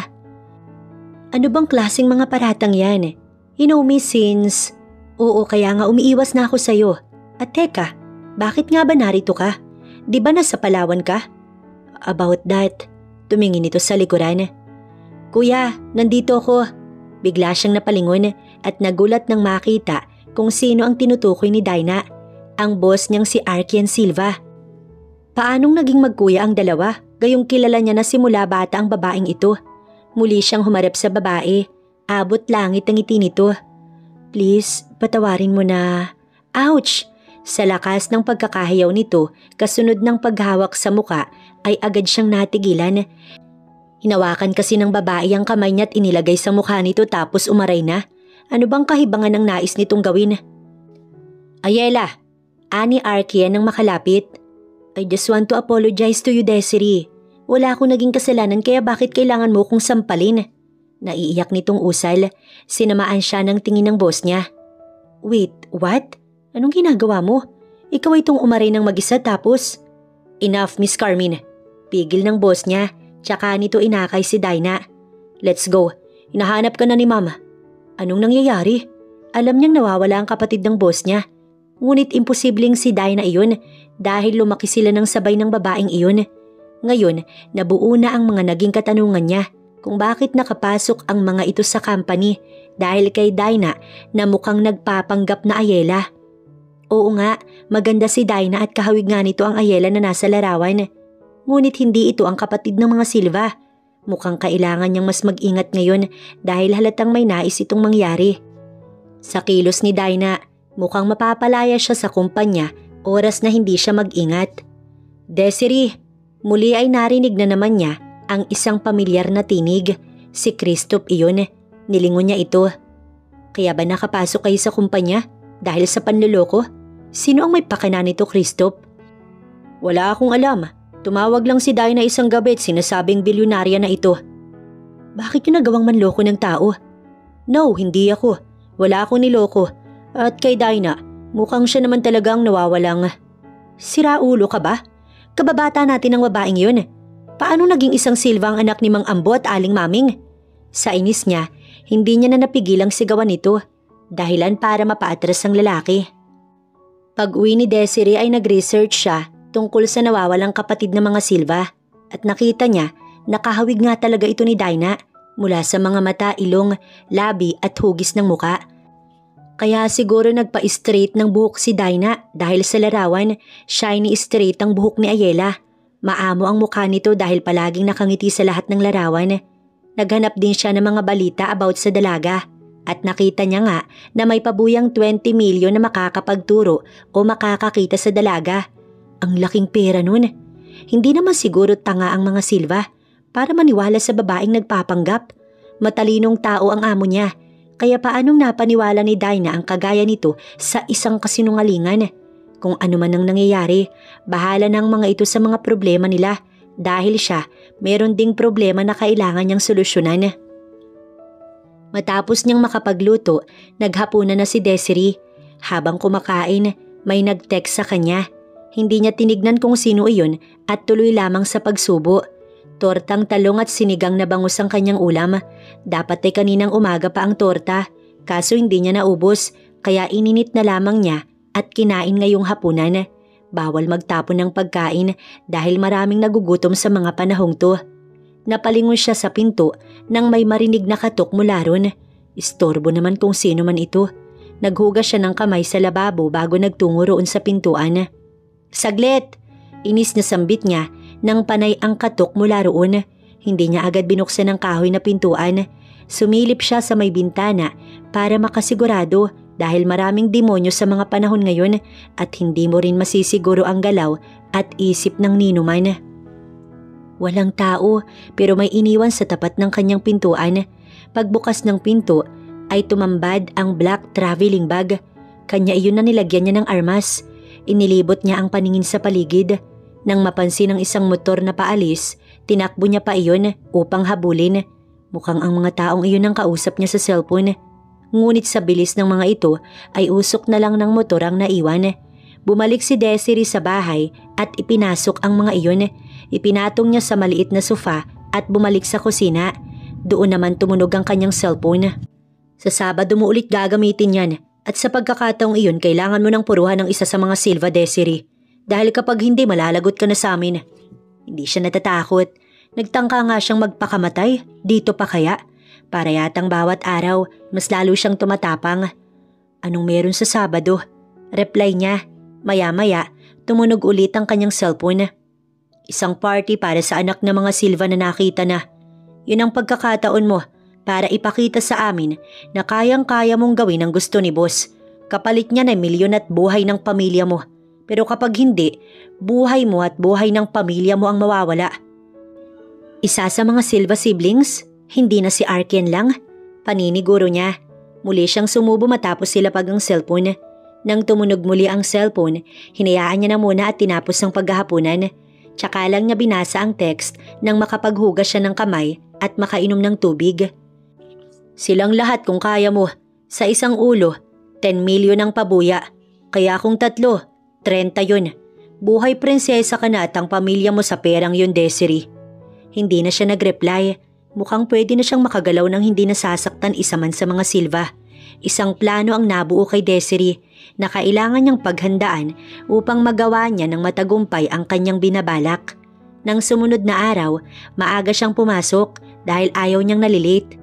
S1: Ano bang klaseng mga paratang yan? You know me since… Oo, kaya nga umiiwas na ako sa'yo. At teka, bakit nga ba narito ka? Di ba nasa Palawan ka? About that, tumingin ito sa likuran. Kuya, nandito ako. Bigla siyang napalingon at nagulat nang makita kung sino ang tinutukoy ni Dinah, ang boss niyang si Arkian Silva. Paanong naging magkuya ang dalawa, gayong kilala niya na simula bata ang babaeng ito? Muli siyang humarap sa babae, abot langit ang ngiti nito. Please, patawarin mo na. Ouch! Sa lakas ng pagkakahiyaw nito, kasunod ng paghawak sa muka ay agad siyang natigilan. Hinawakan kasi ng babae ang kamay niya at inilagay sa mukha nito tapos umaray na. Ano bang kahibangan ng nais nitong gawin? Ayela, ani Arkian nang makalapit. I just want to apologize to you, Desiree. Wala akong naging kasalanan kaya bakit kailangan mo kong sampalin? Naiiyak nitong usal. Sinamaan siya ng tingin ng boss niya. Wait, what? Anong ginagawa mo? Ikaw ay itong umaray ng mag-isa tapos… Enough, Miss Carmen. Pigil ng boss niya, tsaka nito inakay si Dinah. Let's go. Hinahanap ka na ni Mama. Anong nangyayari? Alam niyang nawawala ang kapatid ng boss niya. Ngunit imposibleng si Dinah iyon dahil lumaki sila ng sabay ng babaeng iyon. Ngayon, nabuo na ang mga naging katanungan niya kung bakit nakapasok ang mga ito sa company dahil kay Dinah na mukhang nagpapanggap na Ayela. Oo nga, maganda si Dinah at kahawig nga nito ang Ayela na nasa larawan. Ngunit hindi ito ang kapatid ng mga Silva. Mukhang kailangan niyang mas mag-ingat ngayon dahil halatang may nais itong mangyari. Sa kilos ni Dinah, mukhang mapapalaya siya sa kumpanya oras na hindi siya mag-ingat. Desiree, muli ay narinig na naman niya ang isang pamilyar na tinig. Si Christoph iyon, nilingon niya ito. Kaya ba nakapasok kayo sa kumpanya dahil sa panluloko? Sino ang may pakana nito, Christoph? Wala akong alam. Tumawag lang si Dinah isang gabi at sinasabing bilyonarya na ito. Bakit yung nagawang manloko ng tao? No, hindi ako. Wala akong niloko. At kay Dinah, mukhang siya naman talagang nawawalang… Siraulo ka ba? Kababata natin ang babaeng yun. Paano naging isang Silva ang anak ni Mang Ambo at Aling Maming? Sa inis niya, hindi niya na napigilang sigawan ito. Dahilan para mapaatras ang lalaki. Pag-uwi ni Desiree ay nag-research siya tungkol sa nawawalang kapatid ng mga Silva at nakita niya nakahawig nga talaga ito ni Dinah mula sa mga mata, ilong, labi at hugis ng muka. Kaya siguro nagpa-straight ng buhok si Dinah dahil sa larawan, shiny straight ang buhok ni Ayela. Maamo ang mukha nito dahil palaging nakangiti sa lahat ng larawan. Naghanap din siya ng mga balita about sa dalaga. At nakita niya nga na may pabuyang 20 milyon na makakapagturo o makakakita sa dalaga. Ang laking pera nun. Hindi naman siguro tanga ang mga Silva para maniwala sa babaeng nagpapanggap. Matalinong tao ang amo niya. Kaya paanong napaniwala ni Dinah ang kagaya nito sa isang kasinungalingan? Kung ano man ang nangyayari, bahala ng mga ito sa mga problema nila dahil siya meron ding problema na kailangan niyang solusyonan. Matapos niyang makapagluto, naghapunan na si Desiree. Habang kumakain, may nag-text sa kanya. Hindi niya tinignan kung sino iyon at tuloy lamang sa pagsubo. Tortang talong at sinigang na bangus ang kanyang ulam. Dapat ay kaninang umaga pa ang torta, kaso hindi niya naubos kaya ininit na lamang niya at kinain ngayong hapunan. Bawal magtapon ng pagkain dahil maraming nagugutom sa mga panahong to. Napalingon siya sa pinto nang may marinig na katok mula ron. Istorbo naman kung sino man ito. Naghugas siya ng kamay sa lababo bago nagtungo roon sa pintuan. Saglit! Inis na sambit niya nang panay ang katok mula roon. Hindi niya agad binuksan ang kahoy na pintuan. Sumilip siya sa may bintana para makasigurado dahil maraming demonyo sa mga panahon ngayon at hindi mo rin masisiguro ang galaw at isip ng ninuman. Walang tao pero may iniwan sa tapat ng kanyang pintuan. Pagbukas ng pinto ay tumambad ang black traveling bag. Kanya iyon na nilagyan niya ng armas. Inilibot niya ang paningin sa paligid. Nang mapansin ang isang motor na paalis, tinakbo niya pa iyon upang habulin. Mukhang ang mga taong iyon ang kausap niya sa cellphone. Ngunit sa bilis ng mga ito ay usok na lang ng motor ang naiwan. Bumalik si Desiree sa bahay at ipinasok ang mga iyon. Ipinatong niya sa maliit na sofa at bumalik sa kusina. Doon naman tumunog ang kanyang cellphone. Sa Sabado mo ulit gagamitin yan at sa pagkakataong iyon kailangan mo ng puruhan ng isa sa mga Silva, Desiree. Dahil kapag hindi malalagot ka na sa amin. Hindi siya natatakot. Nagtangka nga siyang magpakamatay. Dito pa kaya? Para yatang bawat araw, mas lalo siyang tumatapang. Anong meron sa Sabado? Reply niya. Maya-maya, tumunog ulit ang kanyang cellphone. Isang party para sa anak ng mga Silva na nakita na. Yun ang pagkakataon mo para ipakita sa amin na kayang-kaya mong gawin ang gusto ni boss. Kapalit niya na milyon at buhay ng pamilya mo. Pero kapag hindi, buhay mo at buhay ng pamilya mo ang mawawala. Isa sa mga Silva siblings, hindi na si Arken lang. Paniniguro niya. Muli siyang sumubo matapos silapag ang cellphone. Nang tumunog muli ang cellphone, hinayaan niya na muna at tinapos ang paghahaponan. Tsaka lang niya binasa ang text nang makapaghugas siya ng kamay at makainom ng tubig. Silang lahat kung kaya mo. Sa isang ulo, 10 milyon ang pabuya. Kaya kung 3, 30 yun. Buhay prinsesa ka na at ang pamilya mo sa perang yun, Desiree. Hindi na siya nag-reply. Mukhang pwede na siyang makagalaw nang hindi nasasaktan isa man sa mga Silva. Isang plano ang nabuo kay Desiree na kailangan niyang paghandaan upang magawa niya ng matagumpay ang kanyang binabalak. Nang sumunod na araw, maaga siyang pumasok dahil ayaw niyang nalilate.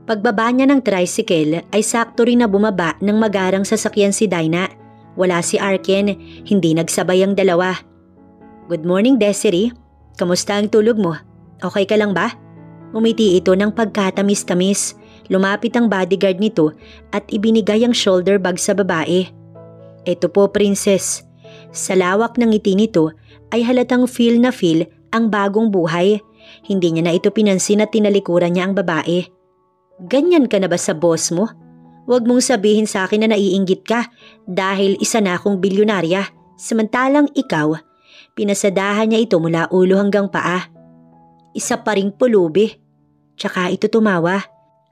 S1: Pagbaba niya ng tricycle ay sakto rin na bumaba ng magarang sasakyan si Dinah. Wala si Arken, hindi nagsabay ang dalawa. Good morning, Desiree. Kamusta ang tulog mo? Okay ka lang ba? Umiti ito ng pagkatamis-tamis. Lumapit ang bodyguard nito at ibinigay ang shoulder bag sa babae. Ito po, princess. Sa lawak ng ngiti nito ay halatang feel na feel ang bagong buhay. Hindi niya na ito pinansin at tinalikuran niya ang babae. Ganyan ka na ba sa boss mo? Huwag mong sabihin sa akin na naiinggit ka dahil isa na akong bilyonarya. Samantalang ikaw, pinasadahan niya ito mula ulo hanggang paa. Isa pa ring pulubi. Tsaka ito tumawa.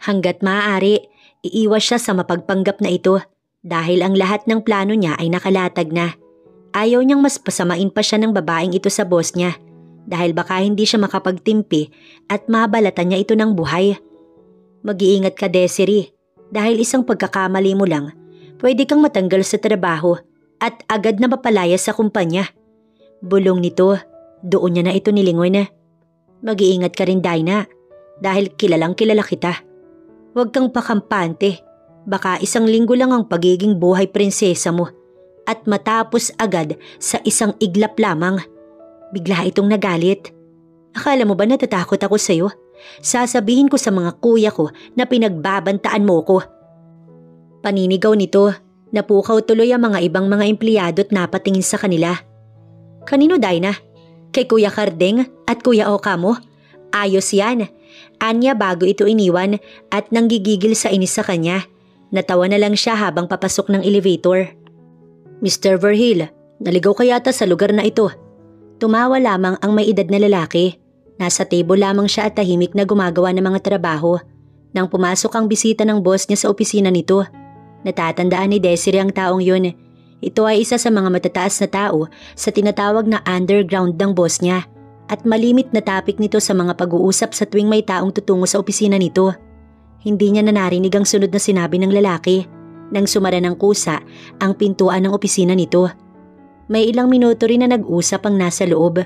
S1: Hanggat maaari, iiwas siya sa mapagpanggap na ito dahil ang lahat ng plano niya ay nakalatag na. Ayaw niyang mas pasamain pa siya ng babaeng ito sa boss niya dahil baka hindi siya makapagtimpi at mabalatan niya ito ng buhay. Mag-iingat ka, Desiree. Dahil isang pagkakamali mo lang, pwede kang matanggal sa trabaho at agad na mapalayas sa kumpanya. Bulong nito, doon niya na ito nilingon. Mag-iingat ka rin, Dinah, dahil kilalang kilala kita. Huwag kang pakampante, baka isang linggo lang ang pagiging buhay prinsesa mo at matapos agad sa isang iglap lamang. Bigla itong nagalit. Akala mo ba natatakot ako sa'yo? Sasabihin ko sa mga kuya ko na pinagbabantaan mo ko. Paninigaw nito, napukaw tuloy ang mga ibang mga empleyado at napatingin sa kanila. Kanino, Dinah? Kay Kuya Kardeng at Kuya Okamo? Ayos yan. Anya bago ito iniwan at nanggigigil sa inis sa kanya. Natawa na lang siya habang papasok ng elevator. Mr. Verhill, naligaw ka yata sa lugar na ito. Tumawa lamang ang may edad na lalaki. Nasa table lamang siya at tahimik na gumagawa ng mga trabaho. Nang pumasok ang bisita ng boss niya sa opisina nito, natatandaan ni Desiree ang taong yun. Ito ay isa sa mga matataas na tao sa tinatawag na underground ng boss niya at malimit na topic nito sa mga pag-uusap sa tuwing may taong tutungo sa opisina nito. Hindi niya na narinig ang sunod na sinabi ng lalaki nang sumara ng kusa ang pintuan ng opisina nito. May ilang minuto rin na nag-usap ang nasa loob.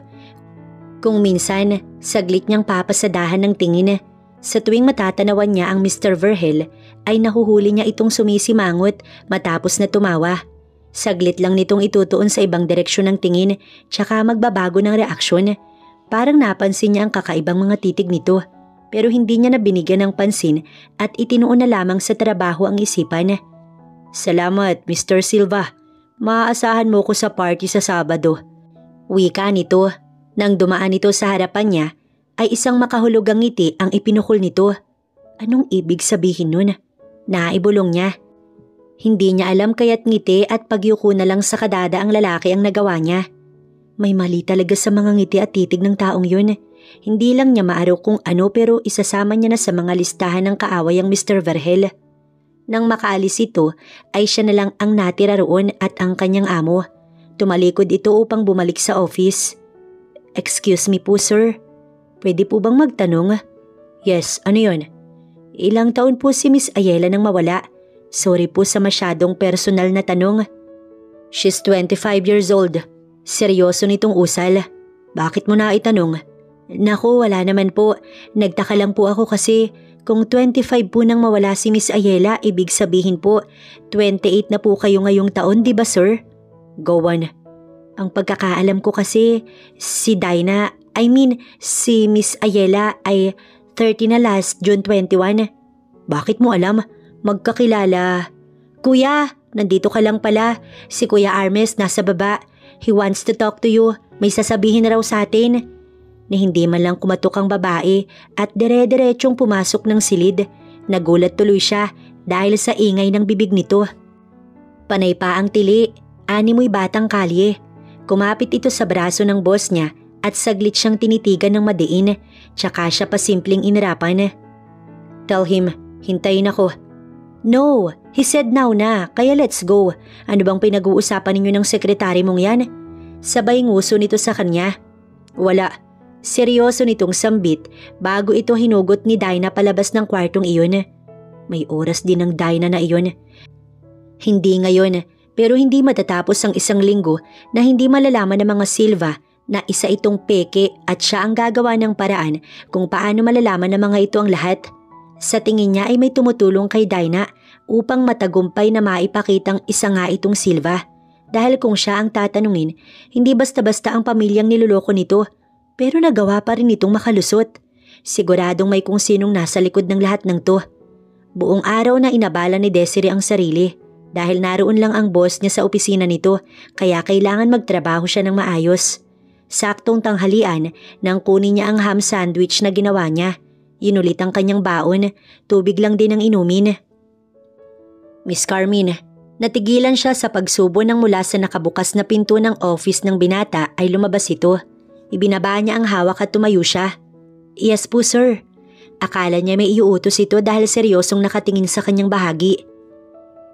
S1: Kung minsan, saglit niyang papasadahan ng tingin. Sa tuwing matatanawan niya ang Mr. Verhill, ay nahuhuli niya itong sumisimangot matapos na tumawa. Saglit lang nitong itutuon sa ibang direksyon ng tingin, tsaka magbabago ng reaksyon. Parang napansin niya ang kakaibang mga titig nito, pero hindi niya na binigyan ng pansin at itinuon na lamang sa trabaho ang isipan. Salamat, Mr. Silva. Maaasahan mo ko sa party sa Sabado. Wika nito. Nang dumaan ito sa harapan niya, ay isang makahulugang ngiti ang ipinukol nito. Anong ibig sabihin nun? Naibulong niya. Hindi niya alam kaya't ngiti at pagyuko na lang sa kadada ang lalaki ang nagawa niya. May mali talaga sa mga ngiti at titig ng taong yun. Hindi lang niya maarok kung ano pero isasama niya na sa mga listahan ng kaaway ang Mr. Vergel. Nang makaalis ito ay siya na lang ang natira roon at ang kanyang amo. Tumalikod ito upang bumalik sa office. Excuse me po sir, pwede po bang magtanong? Yes, ano yun? Ilang taon po si Miss Ayala nang mawala? Sorry po sa masyadong personal na tanong. She's 25 years old. Seryoso nitong usal. Bakit mo na itanong? Naku, wala naman po. Nagtaka lang po ako kasi kung 25 po nang mawala si Miss Ayala, ibig sabihin po 28 na po kayo ngayong taon, di ba sir? Go on. Ang pagkakaalam ko kasi si si Miss Ayala ay 30 na last June 21. Bakit mo alam? Magkakilala. Kuya, nandito ka lang pala. Si Kuya Armes nasa baba. He wants to talk to you. May sasabihin na raw sa atin. Na hindi man lang kumatok ang babae at dire-diretsong pumasok ng silid. Nagulat tuloy siya dahil sa ingay ng bibig nito. Panay pa ang tili. Animoy batang kalye. Kumapit ito sa braso ng boss niya at saglit siyang tinitigan ng madiin, tsaka siya pa simpleng inirapan. Tell him, hintayin ako. No, he said now na, kaya let's go. Ano bang pinag-uusapan ninyo ng sekretary mong yan? Sabay nguso nito sa kanya. Wala, seryoso nitong sambit bago ito hinugot ni Dinah palabas ng kwartong iyon. May oras din ng Dinah na iyon. Hindi ngayon. Pero hindi matatapos ang isang linggo na hindi malalaman ng mga Silva na isa itong peke at siya ang gagawa ng paraan kung paano malalaman ng mga ito ang lahat. Sa tingin niya ay may tumutulong kay Dinah upang matagumpay na maipakitang isa nga itong Silva. Dahil kung siya ang tatanungin, hindi basta-basta ang pamilyang niloloko nito, pero nagawa pa rin itong makalusot. Siguradong may kung sinong nasa likod ng lahat ng to. Buong araw na inabala ni Desiree ang sarili. Dahil naroon lang ang boss niya sa opisina nito, kaya kailangan magtrabaho siya ng maayos. Saktong tanghalian nang kunin niya ang ham sandwich na ginawa niya. Inulit ang kanyang baon, tubig lang din ang inumin. Miss Carmine, natigilan siya sa pagsubo nang mula sa nakabukas na pinto ng office ng binata ay lumabas ito. Ibinaba niya ang hawak at tumayo siya. Yes po sir. Akala niya may iuutos ito dahil seryosong nakatingin sa kanyang bahagi.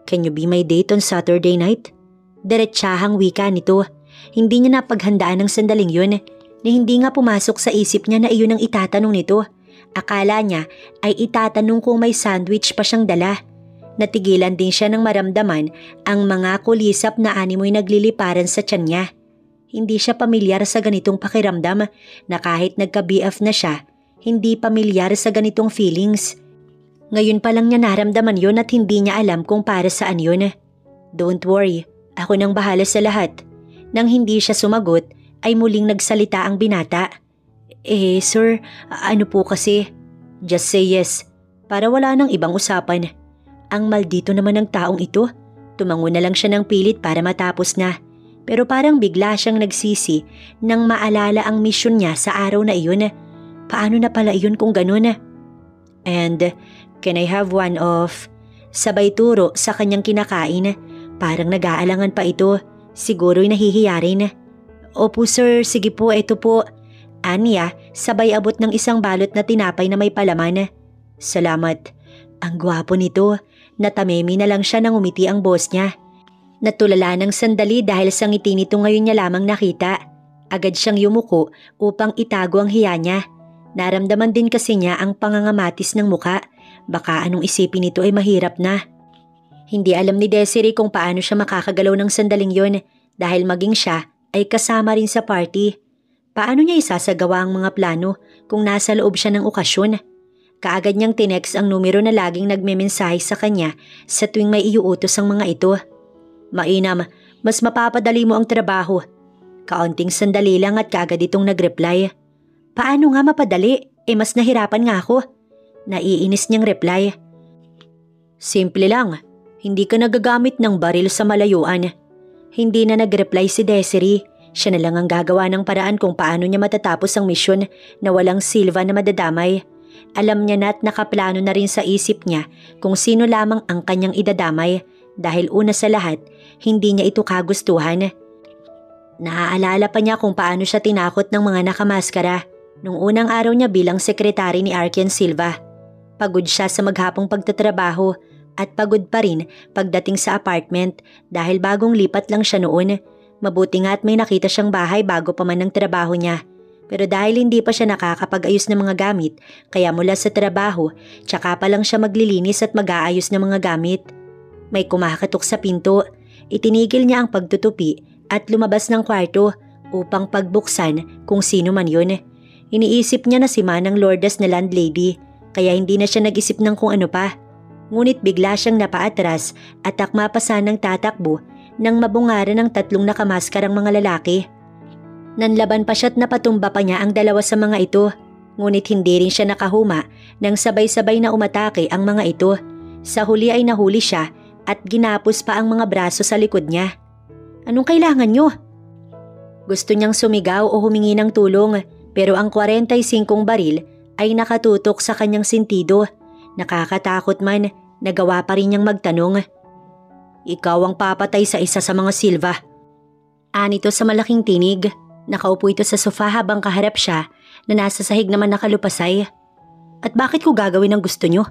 S1: Can you be my date on Saturday night? Diretsahang wika nito. Hindi niya napaghandaan ng sandaling yun na hindi nga pumasok sa isip niya na iyon ang itatanong nito. Akala niya ay itatanong kung may sandwich pa siyang dala. Natigilan din siya nang maramdaman ang mga kulisap na animoy nagliliparan sa tiyan niya. Hindi siya pamilyar sa ganitong pakiramdam na kahit nagka-BF na siya, hindi pamilyar sa ganitong feelings. Ngayon pa lang niya naramdaman yon at hindi niya alam kung para saan yun. Don't worry, ako nang bahala sa lahat. Nang hindi siya sumagot, ay muling nagsalita ang binata. Sir, ano po kasi? Just say yes, para wala nang ibang usapan. Ang maldito naman ng taong ito. Tumango na lang siya ng pilit para matapos na. Pero parang bigla siyang nagsisi nang maalala ang misyon niya sa araw na iyon. Paano na pala iyon kung ganun? And can I have one of? Sabay turo sa kanyang kinakain. Parang nag-aalangan pa ito. Siguro'y nahihiya rin. Opo sir, sige po, ito po. Anya, sabay abot ng isang balot na tinapay na may palaman. Salamat. Ang gwapo nito. Natamemi na lang siya nang umiti ang boss niya. Natulala ng sandali dahil sa ngiti nito ngayon niya lamang nakita. Agad siyang yumuko upang itago ang hiya niya. Naramdaman din kasi niya ang pangangamatis ng muka. Baka anong isipin nito ay mahirap na. Hindi alam ni Desiree kung paano siya makakagalaw ng sandaling yon dahil maging siya ay kasama rin sa party. Paano niya isasagawa ang mga plano kung nasa loob siya ng okasyon? Kaagad niyang tinext ang numero na laging nagmemensahe sa kanya sa tuwing may iuutos ang mga ito. Mainam, mas mapapadali mo ang trabaho. Kaunting sandali lang at kaagad itong nagreply. Paano nga mapadali? Mas nahirapan nga ako. Naiinis niyang reply. Simple lang, hindi ka nagagamit ng baril sa malayuan. Hindi na nagreply si Desiree. Siya na lang ang gagawa ng paraan kung paano niya matatapos ang misyon na walang Silva na madadamay. Alam niya na at nakaplano na rin sa isip niya kung sino lamang ang kanyang idadamay dahil una sa lahat, hindi niya ito kagustuhan. Naaalala pa niya kung paano siya tinakot ng mga nakamaskara nung unang araw niya bilang sekretary ni Arken Silva. Pagod siya sa maghapong pagtatrabaho at pagod pa rin pagdating sa apartment dahil bagong lipat lang siya noon. Mabuti nga at may nakita siyang bahay bago pa man ang trabaho niya. Pero dahil hindi pa siya nakakapag-ayos ng mga gamit, kaya mula sa trabaho, tsaka pa lang siya maglilinis at mag-aayos ng mga gamit. May kumakatok sa pinto. Itinigil niya ang pagtutupi at lumabas ng kwarto upang pagbuksan kung sino man yun. Iniisip niya na si Manang Lourdes na landlady, kaya hindi na siya nag-isip ng kung ano pa. Ngunit bigla siyang napaatras at akma pa sanang tatakbo nang mabungaran ng 3 nakamaskarang mga lalaki. Nanlaban pa siya't napatumba pa niya ang 2 sa mga ito, ngunit hindi rin siya nakahuma nang sabay-sabay na umatake ang mga ito. Sa huli ay nahuli siya at ginapos pa ang mga braso sa likod niya. Anong kailangan niyo? Gusto niyang sumigaw o humingi ng tulong pero ang 45 baril ay nakatutok sa kanyang sentido. Nakakatakot man, nagawa pa rin niyang magtanong. Ikaw ang papatay sa isa sa mga Silva. Anito sa malaking tinig. Nakaupo ito sa sofa habang kaharap siya na nasa sahig naman nakalupasay. At bakit ko gagawin ang gusto niyo?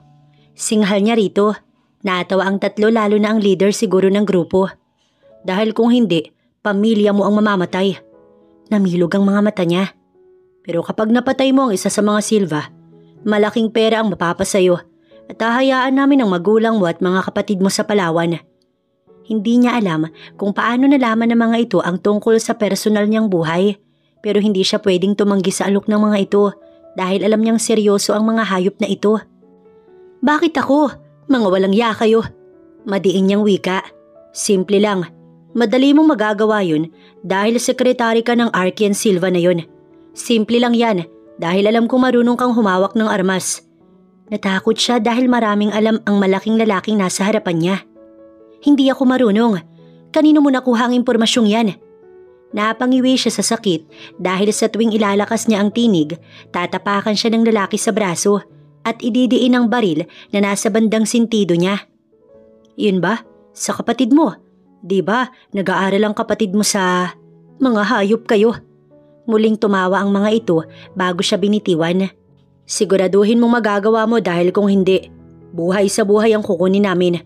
S1: Singhal niya rito. Natawa ang 3 lalo na ang leader siguro ng grupo. Dahil kung hindi, pamilya mo ang mamamatay. Namilog ang mga mata niya. Pero kapag napatay mo ang isa sa mga Silva, malaking pera ang mapapasayo at hahayaan namin ang magulang mo at mga kapatid mo sa Palawan. Hindi niya alam kung paano nalaman ng mga ito ang tungkol sa personal niyang buhay, pero hindi siya pwedeng tumanggi sa alok ng mga ito dahil alam niyang seryoso ang mga hayop na ito. Bakit ako? Mga walang ya kayo. Madiin niyang wika. Simple lang. Madali mong magagawa yun dahil sekretary ka ng Arken Silva na yun. Simple lang yan dahil alam kong marunong kang humawak ng armas. Natakot siya dahil maraming alam ang malaking lalaking nasa harapan niya. Hindi ako marunong. Kanino mo nakuha ang impormasyong yan? Napangiwi siya sa sakit dahil sa tuwing ilalakas niya ang tinig, tatapakan siya ng lalaki sa braso at ididiin ang baril na nasa bandang sentido niya. Yun ba? Sa kapatid mo? Di ba nag-aaral ang kapatid mo sa... Mga hayop kayo. Muling tumawa ang mga ito bago siya binitiwan. Siguraduhin mong magagawa mo dahil kung hindi, buhay sa buhay ang kukunin namin.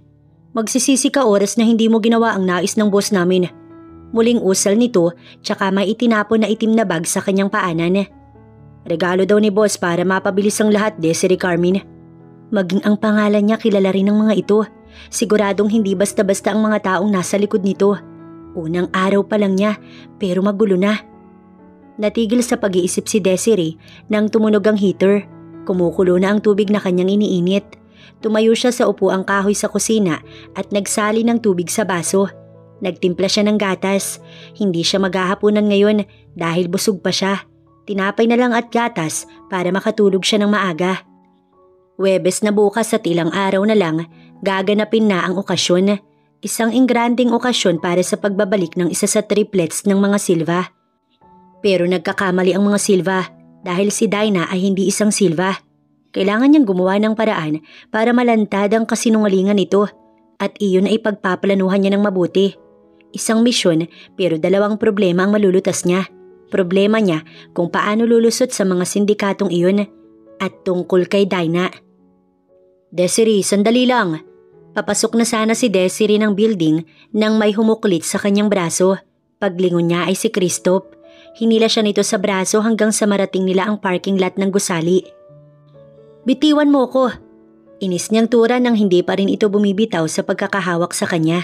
S1: Magsisisi ka oras na hindi mo ginawa ang nais ng boss namin. Muling usal nito tsaka may itinapon na itim na bag sa kanyang paanan. Regalo daw ni boss para mapabilis ang lahat, Desiree Carmine. Maging ang pangalan niya kilala rin ng mga ito. Siguradong hindi basta-basta ang mga taong nasa likod nito. Unang araw pa lang niya pero magulo na. Natigil sa pag-iisip si Desiree nang tumunog ang heater. Kumukulo na ang tubig na kanyang iniinit. Tumayo siya sa upuang kahoy sa kusina at nagsali ng tubig sa baso. Nagtimpla siya ng gatas. Hindi siya maghahapunan ngayon dahil busog pa siya. Tinapay na lang at gatas para makatulog siya ng maaga. Huwebes na bukas at ilang araw na lang, gaganapin na ang okasyon. Isang ingranding okasyon para sa pagbabalik ng isa sa triplets ng mga Silva. Pero nagkakamali ang mga Silva dahil si Dinah ay hindi isang Silva. Kailangan niyang gumawa ng paraan para malantad ang kasinungalingan nito at iyon ay pagpaplanuhan niya ng mabuti. Isang misyon pero 2 problema ang malulutas niya. Problema niya kung paano lulusot sa mga sindikatong iyon at tungkol kay Dinah. Desiree, sandali lang. Papasok na sana si Desiree ng building nang may humuklit sa kanyang braso. Paglingon niya ay si Christoph. Hinila siya nito sa braso hanggang sa marating nila ang parking lot ng gusali. Bitiwan mo ko. Inis niyang tura nang hindi pa rin ito bumibitaw sa pagkakahawak sa kanya.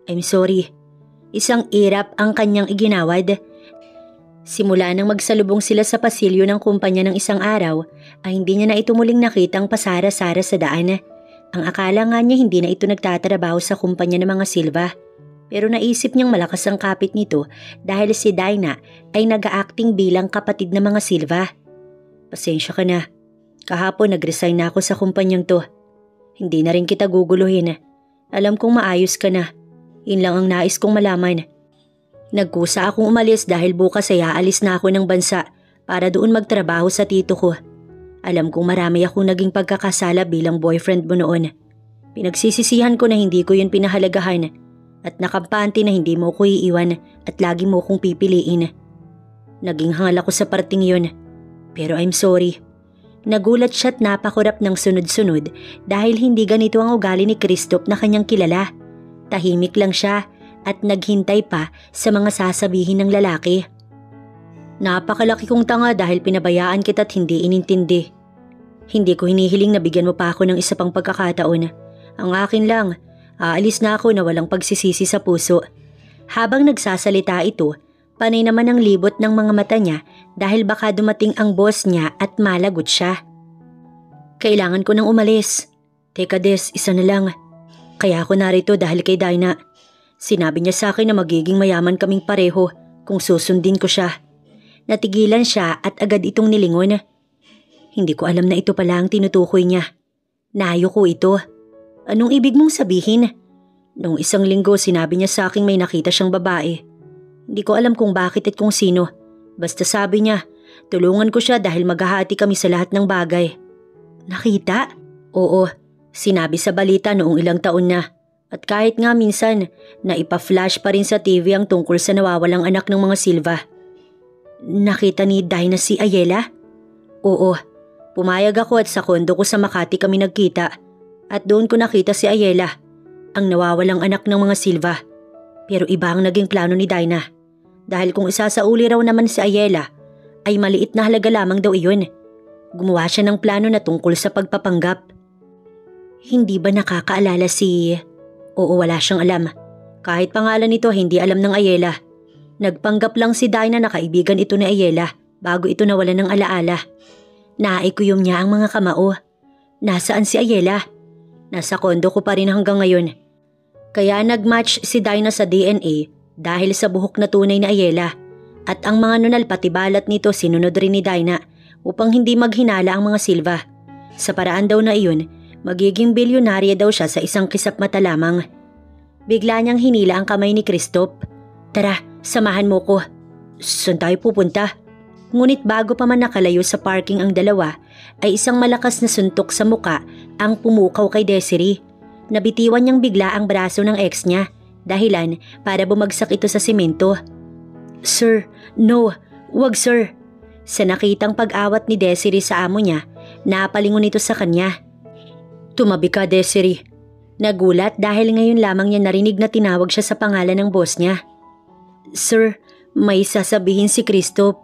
S1: I'm sorry. Isang irap ang kanyang iginawad. Simula nang magsalubong sila sa pasilyo ng kumpanya ng isang araw, ay hindi niya na ito muling nakitang pasara-sara sa daan. Ang akala nga niya hindi na ito nagtatrabaho sa kumpanya ng mga Silva. Pero naisip niyang malakas ang kapit nito dahil si Dinah ay nag-aacting bilang kapatid ng mga Silva. Pasensya ka na. Kahapon nag-resign na ako sa kumpanyang to. Hindi na rin kita guguluhin. Alam kong maayos ka na. Yun lang ang nais kong malaman. Nagkusa akong umalis dahil bukas ay aalis na ako ng bansa para doon magtrabaho sa tito ko. Alam kong marami akong naging pagkakasala bilang boyfriend mo noon. Pinagsisisihan ko na hindi ko yun pinahalagahan at nakampante na hindi mo ko iiwan at lagi mo kong pipiliin. Naging hangal ako sa parting yun. Pero I'm sorry. Nagulat siya't napakurap ng sunod-sunod dahil hindi ganito ang ugali ni Christoph na kanyang kilala. Tahimik lang siya at naghintay pa sa mga sasabihin ng lalaki. Napakalaki kong tanga dahil pinabayaan kita't hindi inintindi. Hindi ko hinihiling na bigyan mo pa ako ng isa pang pagkakataon. Ang akin lang, aalis na ako na walang pagsisisi sa puso. Habang nagsasalita ito, panay naman ang libot ng mga mata niya dahil baka dumating ang boss niya at malagot siya. Kailangan ko nang umalis. Teka Des, isa na lang. Kaya ako narito dahil kay Dinah. Sinabi niya sa akin na magiging mayaman kaming pareho kung susundin ko siya. Natigilan siya at agad itong nilingon. Hindi ko alam na ito pala ang tinutukoy niya. Nayo ko ito. Anong ibig mong sabihin? Noong isang linggo sinabi niya sa akin may nakita siyang babae. Hindi ko alam kung bakit at kung sino. Basta sabi niya, tulungan ko siya dahil maghahati kami sa lahat ng bagay. Nakita? Oo, sinabi sa balita noong ilang taon na. At kahit nga minsan, naipa-flash pa rin sa TV ang tungkol sa nawawalang anak ng mga Silva. Nakita ni Dinah si Ayela? Oo, pumayag ako at sa kondo ko sa Makati kami nagkita. At doon ko nakita si Ayela, ang nawawalang anak ng mga Silva. Pero iba ang naging plano ni Dinah. Dahil kung isasauli raw naman si Ayela, ay maliit na halaga lamang daw iyon. Gumawa siya ng plano na tungkol sa pagpapanggap. Hindi ba nakakaalala si... Oo, wala siyang alam. Kahit pangalan nito, hindi alam ng Ayela. Nagpanggap lang si Dinah na kaibigan ito ni Ayela bago ito nawala ng alaala. Naikuyom niya ang mga kamao. Nasaan si Ayela? Nasa kondo ko pa rin hanggang ngayon. Kaya nagmatch si Dinah sa DNA dahil sa buhok na tunay na Ayela. At ang mga nunal pati balat nito sinunod rin ni Dinah upang hindi maghinala ang mga Silva. Sa paraan daw na iyon, magiging bilyonarya daw siya sa isang kisap mata lamang. Bigla niyang hinila ang kamay ni Christoph. Tara, samahan mo ko. Saan tayo pupunta? Ngunit bago pa man nakalayo sa parking ang dalawa, ay isang malakas na suntok sa muka ang pumukaw kay Desiree. Nabitiwan niyang bigla ang braso ng ex niya, dahilan para bumagsak ito sa simento. Sir, no, wag sir. Sa nakitang pag-awat ni Desiree sa amo niya, napalingon ito sa kanya. Tumabi ka, Desiree. Nagulat dahil ngayon lamang niya narinig na tinawag siya sa pangalan ng boss niya. Sir, may sasabihin si Christoph.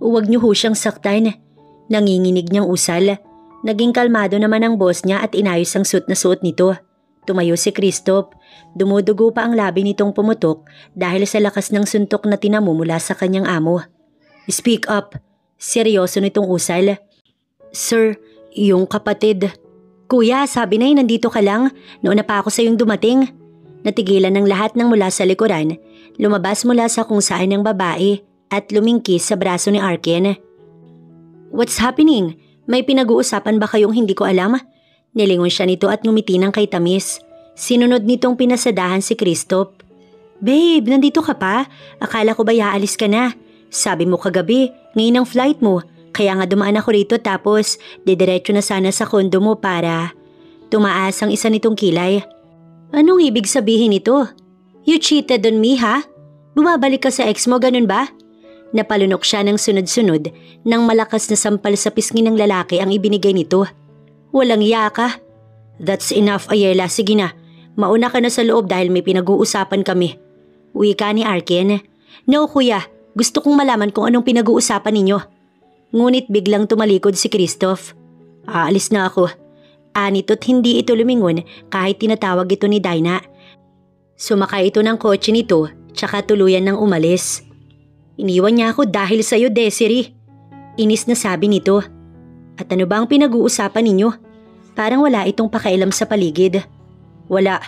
S1: Huwag niyo ho siyang saktan. Nanginginig niyang usal. Naging kalmado naman ang boss niya at inayos ang suot na suot nito. Tumayo si Christoph. Dumudugo pa ang labi nitong pumutok dahil sa lakas ng suntok na tinamumula sa kanyang amo. Speak up. Seryoso nitong usal. Sir, yung kapatid... Kuya, sabi na nandito ka lang. Noon na pa ako sa iyong dumating. Natigilan ng lahat ng mula sa likuran. Lumabas mula sa kung saan ng babae at lumingkis sa braso ni Arken. What's happening? May pinag-uusapan ba kayong hindi ko alam? Nilingon siya nito at ngumiti ng kay tamis. Sinunod nitong pinasadahan si Christoph. Babe, nandito ka pa? Akala ko ba aalis ka na? Sabi mo kagabi, ngayon ang flight mo. Kaya nga dumaan ako rito tapos didiretso na sana sa kondo mo para tumaas ang isa nitong kilay. Anong ibig sabihin nito? You cheated on me, ha? Bumabalik ka sa ex mo, ganun ba? Napalunok siya ng sunod-sunod nang malakas na sampal sa pisngi ng lalaki ang ibinigay nito. Walang iya ka. That's enough, Ayela. Sige na. Mauna ka na sa loob dahil may pinag-uusapan kami. Uwi ka ni Arken. No, kuya. Gusto kong malaman kung anong pinag-uusapan ninyo. Ngunit biglang tumalikod si Christoph. Aalis na ako. Anito't hindi ito lumingon kahit tinatawag ito ni Dinah. Sumakay ito ng kotse nito tsaka tuluyan ng umalis. Iniwan niya ako dahil sa'yo, Desiree. Inis na sabi nito. At ano ba ang pinag-uusapan ninyo? Parang wala itong pakialam sa paligid. Wala.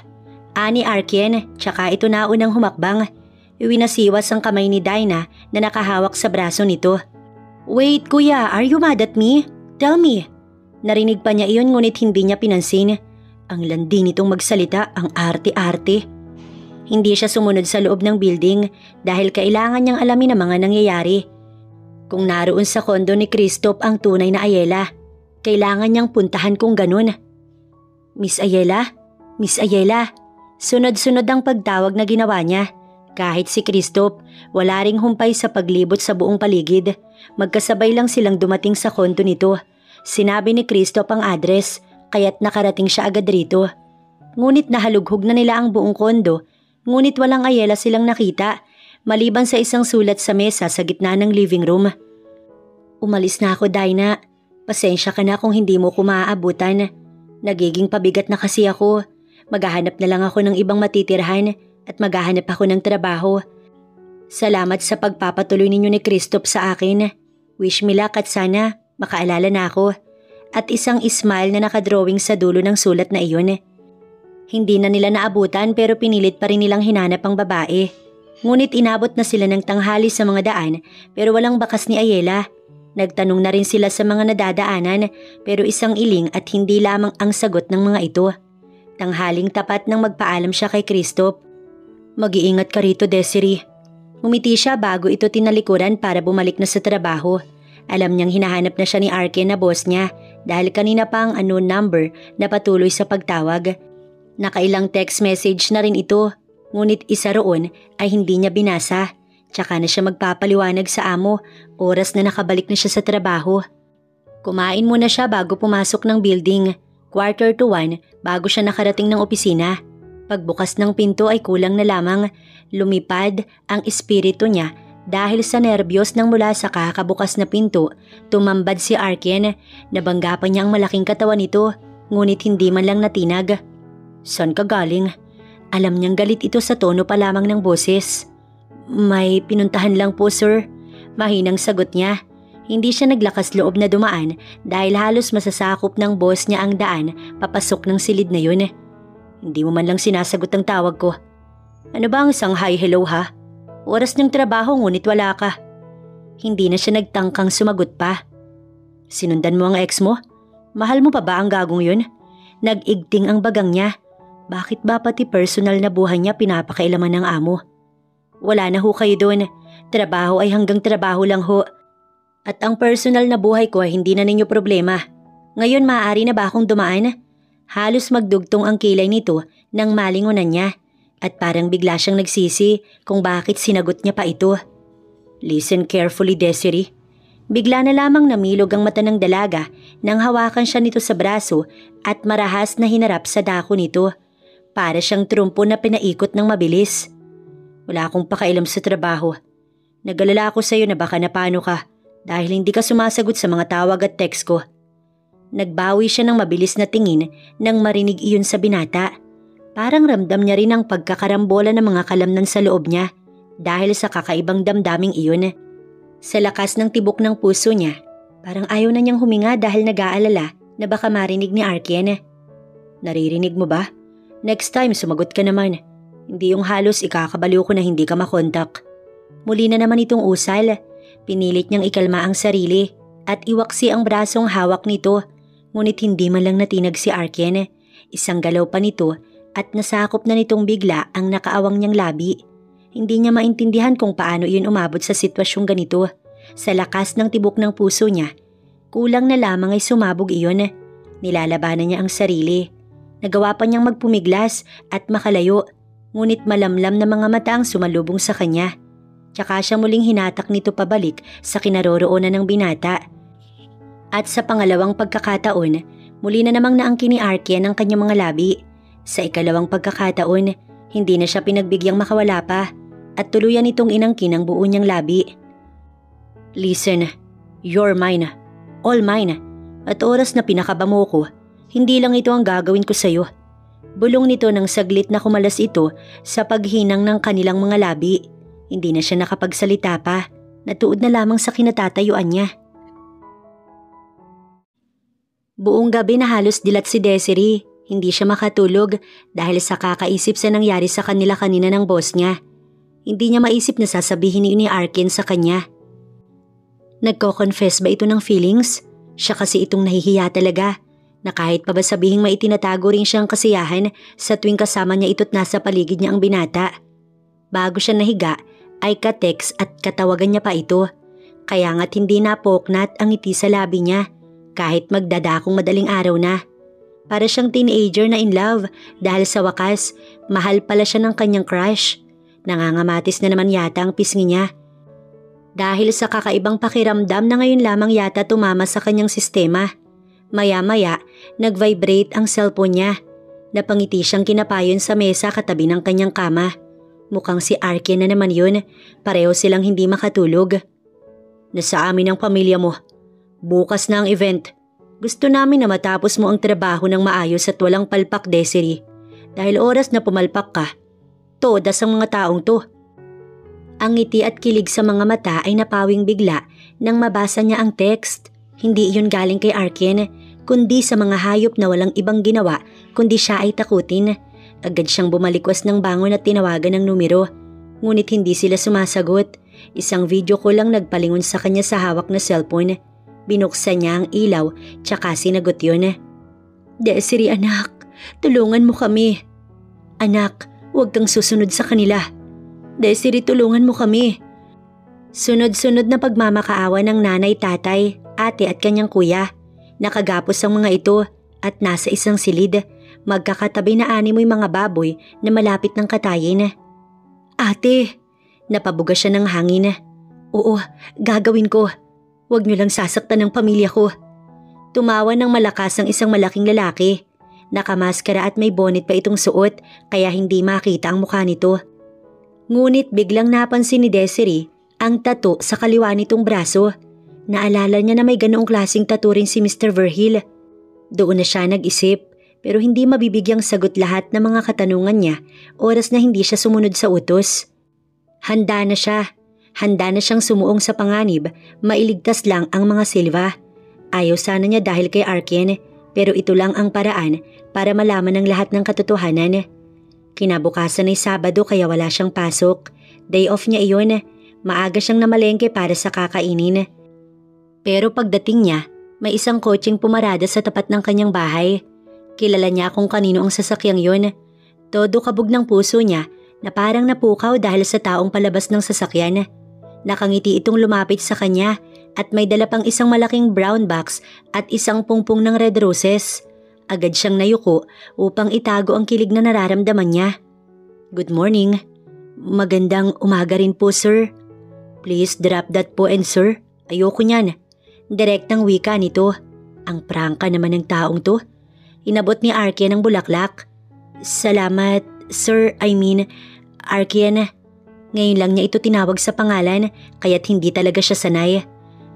S1: Ani Arken tsaka ito na unang humakbang. Iwinasiwas ang kamay ni Dinah na nakahawak sa braso nito. Wait, kuya, are you mad at me? Tell me. Narinig pa niya iyon ngunit hindi niya pinansin. Ang landi nitong magsalita, ang arte-arte. Hindi siya sumunod sa loob ng building dahil kailangan niyang alamin ang mga nangyayari. Kung naroon sa kondo ni Christoph ang tunay na Ayela, kailangan niyang puntahan kung ganun. Miss Ayela? Miss Ayela? Sunod-sunod ang pagtawag na ginawa niya. Kahit si Christoph, wala ring humpay sa paglibot sa buong paligid. Magkasabay lang silang dumating sa kondo nito. Sinabi ni Christoph ang address, kaya't nakarating siya agad rito. Ngunit nahalughog na nila ang buong kondo, ngunit walang Ayela silang nakita, maliban sa isang sulat sa mesa sa gitna ng living room. Umalis na ako, Dinah. Pasensya ka na kung hindi mo ko maaabutan. Nagiging pabigat na kasi ako. Maghahanap na lang ako ng ibang matitirhan at maghahanap ako ng trabaho. Salamat sa pagpapatuloy ninyo ni Christoph sa akin. Wish me luck at sana makaalala na ako. At isang smile na nakadrawing sa dulo ng sulat na iyon. Hindi na nila naabutan pero pinilit pa rin nilang hinanap ang babae. Ngunit inabot na sila ng tanghali sa mga daan pero walang bakas ni Ayela. Nagtanong na rin sila sa mga nadadaanan pero isang iling at hindi lamang ang sagot ng mga ito. Tanghaling tapat nang magpaalam siya kay Christoph. Mag-iingat ka rito, Desiree. Umiti siya bago ito tinalikuran para bumalik na sa trabaho. Alam niyang hinahanap na siya ni Arken na boss niya dahil kanina pa ang unknown number na patuloy sa pagtawag. Nakailang text message na rin ito, ngunit isa roon ay hindi niya binasa. Tsaka na siya magpapaliwanag sa amo, oras na nakabalik na siya sa trabaho. Kumain muna siya bago pumasok ng building. 1:45 bago siya nakarating ng opisina. Pagbukas ng pinto ay kulang na lamang. Lumipad ang espiritu niya dahil sa nerbiyos nang mula sa kakabukas na pinto, tumambad si Arken. Nabangga pa niya ang malaking katawan nito, ngunit hindi man lang natinag. Saan ka galing? Alam niyang galit ito sa tono pa lamang ng boses. May pinuntahan lang po, sir. Mahinang sagot niya. Hindi siya naglakas loob na dumaan dahil halos masasakop ng boss niya ang daan papasok ng silid na yun. Hindi mo man lang sinasagot ang tawag ko. Ano ba ang isang hi hello ha? Oras ng trabaho ngunit wala ka. Hindi na siya nagtangkang sumagot pa. Sinundan mo ang ex mo? Mahal mo pa ba ang gagong yun? Nag-igting ang bagang niya. Bakit ba pati personal na buhay niya pinapakailaman ng amo? Wala na ho kayo doon. Trabaho ay hanggang trabaho lang ho. At ang personal na buhay ko ay hindi na ninyo problema. Ngayon maaari na ba akong dumaan? Halos magdugtong ang kilay nito nang malingunan niya at parang bigla siyang nagsisi kung bakit sinagot niya pa ito. Listen carefully, Desiree. Bigla na lamang namilog ang mata ng dalaga nang hawakan siya nito sa braso at marahas na hinarap sa dako nito. Para siyang trumpo na pinaikot ng mabilis. Wala akong pakailam sa trabaho. Nag-alala ako sa'yo na baka napano ka dahil hindi ka sumasagot sa mga tawag at text ko. Nagbawi siya ng mabilis na tingin nang marinig iyon sa binata. Parang ramdam niya rin ang pagkakarambola ng mga kalamnan sa loob niya dahil sa kakaibang damdaming iyon. Sa lakas ng tibok ng puso niya, parang ayaw na niyang huminga dahil nag-aalala na baka marinig ni Arken. Naririnig mo ba? Next time sumagot ka naman. Hindi yung halos ikakabaliw ko na hindi ka makontak. Muli na naman itong usal. Pinilit niyang ikalma ang sarili at iwaksi ang brasong hawak nito. Ngunit hindi man lang natinag si Arken. Isang galaw pa nito at nasakop na nitong bigla ang nakaawang niyang labi. Hindi niya maintindihan kung paano iyon umabot sa sitwasyong ganito. Sa lakas ng tibok ng puso niya, kulang na lamang ay sumabog iyon. Nilalabanan niya ang sarili. Nagawa pa niyang magpumiglas at makalayo. Ngunit malamlam na mga mata ang sumalubong sa kanya. Tsaka siya muling hinatak nito pabalik sa kinaroroonan ng binata. At sa pangalawang pagkakataon, muli na namang naangkin ni Arken ang kanyang mga labi. Sa ikalawang pagkakataon, hindi na siya pinagbigyan makawala pa at tuluyan itong inangkin ang buo niyang labi. Listen, you're mine, all mine. At oras na pinakaba mo ko, hindi lang ito ang gagawin ko sa'yo. Bulong nito ng saglit na kumalas ito sa paghinang ng kanilang mga labi. Hindi na siya nakapagsalita pa, natuod na lamang sa kinatatayuan niya. Buong gabi na halos dilat si Desiree. Hindi siya makatulog dahil sa kakaisip sa nangyari sa kanila kanina ng boss niya. Hindi niya maisip na sasabihin ni Arken sa kanya. Nagko-confess ba ito ng feelings? Siya kasi itong nahihiya talaga. Na kahit pa ba sabihing may itinatago rin siyang kasiyahan sa tuwing kasama niya ito't nasa paligid niya ang binata. Bago siya nahiga ay ka-text at katawagan niya pa ito. Kaya nga't hindi napoknat ang ngiti sa labi niya kahit magdadakong madaling araw na. Para siyang teenager na in love dahil sa wakas, mahal pala siya ng kanyang crush. Nangangamatis na naman yata ang pisngi niya. Dahil sa kakaibang pakiramdam na ngayon lamang yata tumama sa kanyang sistema. Maya-maya, nag-vibrate ang cellphone niya. Napangiti siyang kinapayon sa mesa katabi ng kanyang kama. Mukhang si Arken na naman yun. Pareho silang hindi makatulog. Nasa amin ang pamilya mo. Bukas na ang event. Gusto namin na matapos mo ang trabaho ng maayos at walang palpak, Desiree. Dahil oras na pumalpak ka, todas ang mga taong to. Ang ngiti at kilig sa mga mata ay napawing bigla nang mabasa niya ang text. Hindi iyon galing kay Arken, kundi sa mga hayop na walang ibang ginawa kundi siya ay takutin. Agad siyang bumalikwas ng bangon at tinawagan ng numero. Ngunit hindi sila sumasagot. Isang video ko lang nagpalingon sa kanya sa hawak na cellphone. Binuksan niya ang ilaw tsaka sinagot yun. Desiree anak, tulungan mo kami. Anak, huwag kang susunod sa kanila. Desiree, tulungan mo kami. Sunod-sunod na pagmamakaawa ng nanay, tatay, ate at kanyang kuya. Nakagapos ang mga ito at nasa isang silid. Magkakatabi na animoy mga baboy na malapit ng katayin. Ate, napabuga siya ng hangin. Oo, gagawin ko. Huwag niyo lang sasaktan ng pamilya ko. Tumawa ng malakas ang isang malaking lalaki. Nakamaskara at may bonnet pa itong suot kaya hindi makita ang mukha nito. Ngunit biglang napansin ni Desiree ang tattoo sa kaliwa nitong braso. Naalala niya na may ganoong klaseng tattoo rin si Mr. Verhill. Doon na siya nag-isip pero hindi mabibigyang sagot lahat ng mga katanungan niya oras na hindi siya sumunod sa utos. Handa na siya. Handa na siyang sumuong sa panganib, mailigtas lang ang mga Silva. Ayaw sana niya dahil kay Arken, pero ito lang ang paraan para malaman ng lahat ng katotohanan. Kinabukasan ay Sabado kaya wala siyang pasok. Day off niya iyon, maaga siyang namalengke para sa kakainin. Pero pagdating niya, may isang kotseng pumarada sa tapat ng kanyang bahay. Kilala niya kung kanino ang sasakyang yun. Todo kabog ng puso niya na parang napukaw dahil sa taong palabas ng sasakyan. Nakangiti itong lumapit sa kanya at may dala pang isang malaking brown box at isang pungpong ng red roses. Agad siyang nayuko upang itago ang kilig na nararamdaman niya. Good morning. Magandang umaga rin po, sir. Please drop that po and sir. Ayoko niyan. Direktang wika nito. Ang prangka naman ng taong to. Inabot ni Arken ang bulaklak. Salamat, sir. Arken. Ngayon lang niya ito tinawag sa pangalan kaya't hindi talaga siya sanay.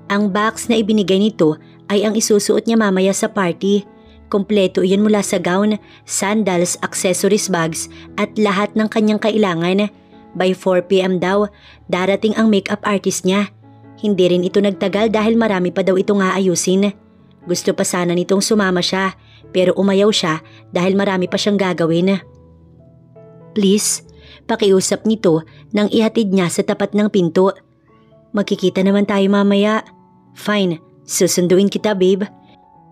S1: Ang box na ibinigay nito ay ang isusuot niya mamaya sa party. Kompleto iyon mula sa gown, sandals, accessories bags at lahat ng kanyang kailangan. By 4 p.m. daw, darating ang makeup artist niya. Hindi rin ito nagtagal dahil marami pa daw itong aayusin. Gusto pa sana nitong sumama siya pero umayaw siya dahil marami pa siyang gagawin. Please, pakiusap nito nang ihatid niya sa tapat ng pinto. Magkikita naman tayo mamaya. Fine, susunduin kita babe.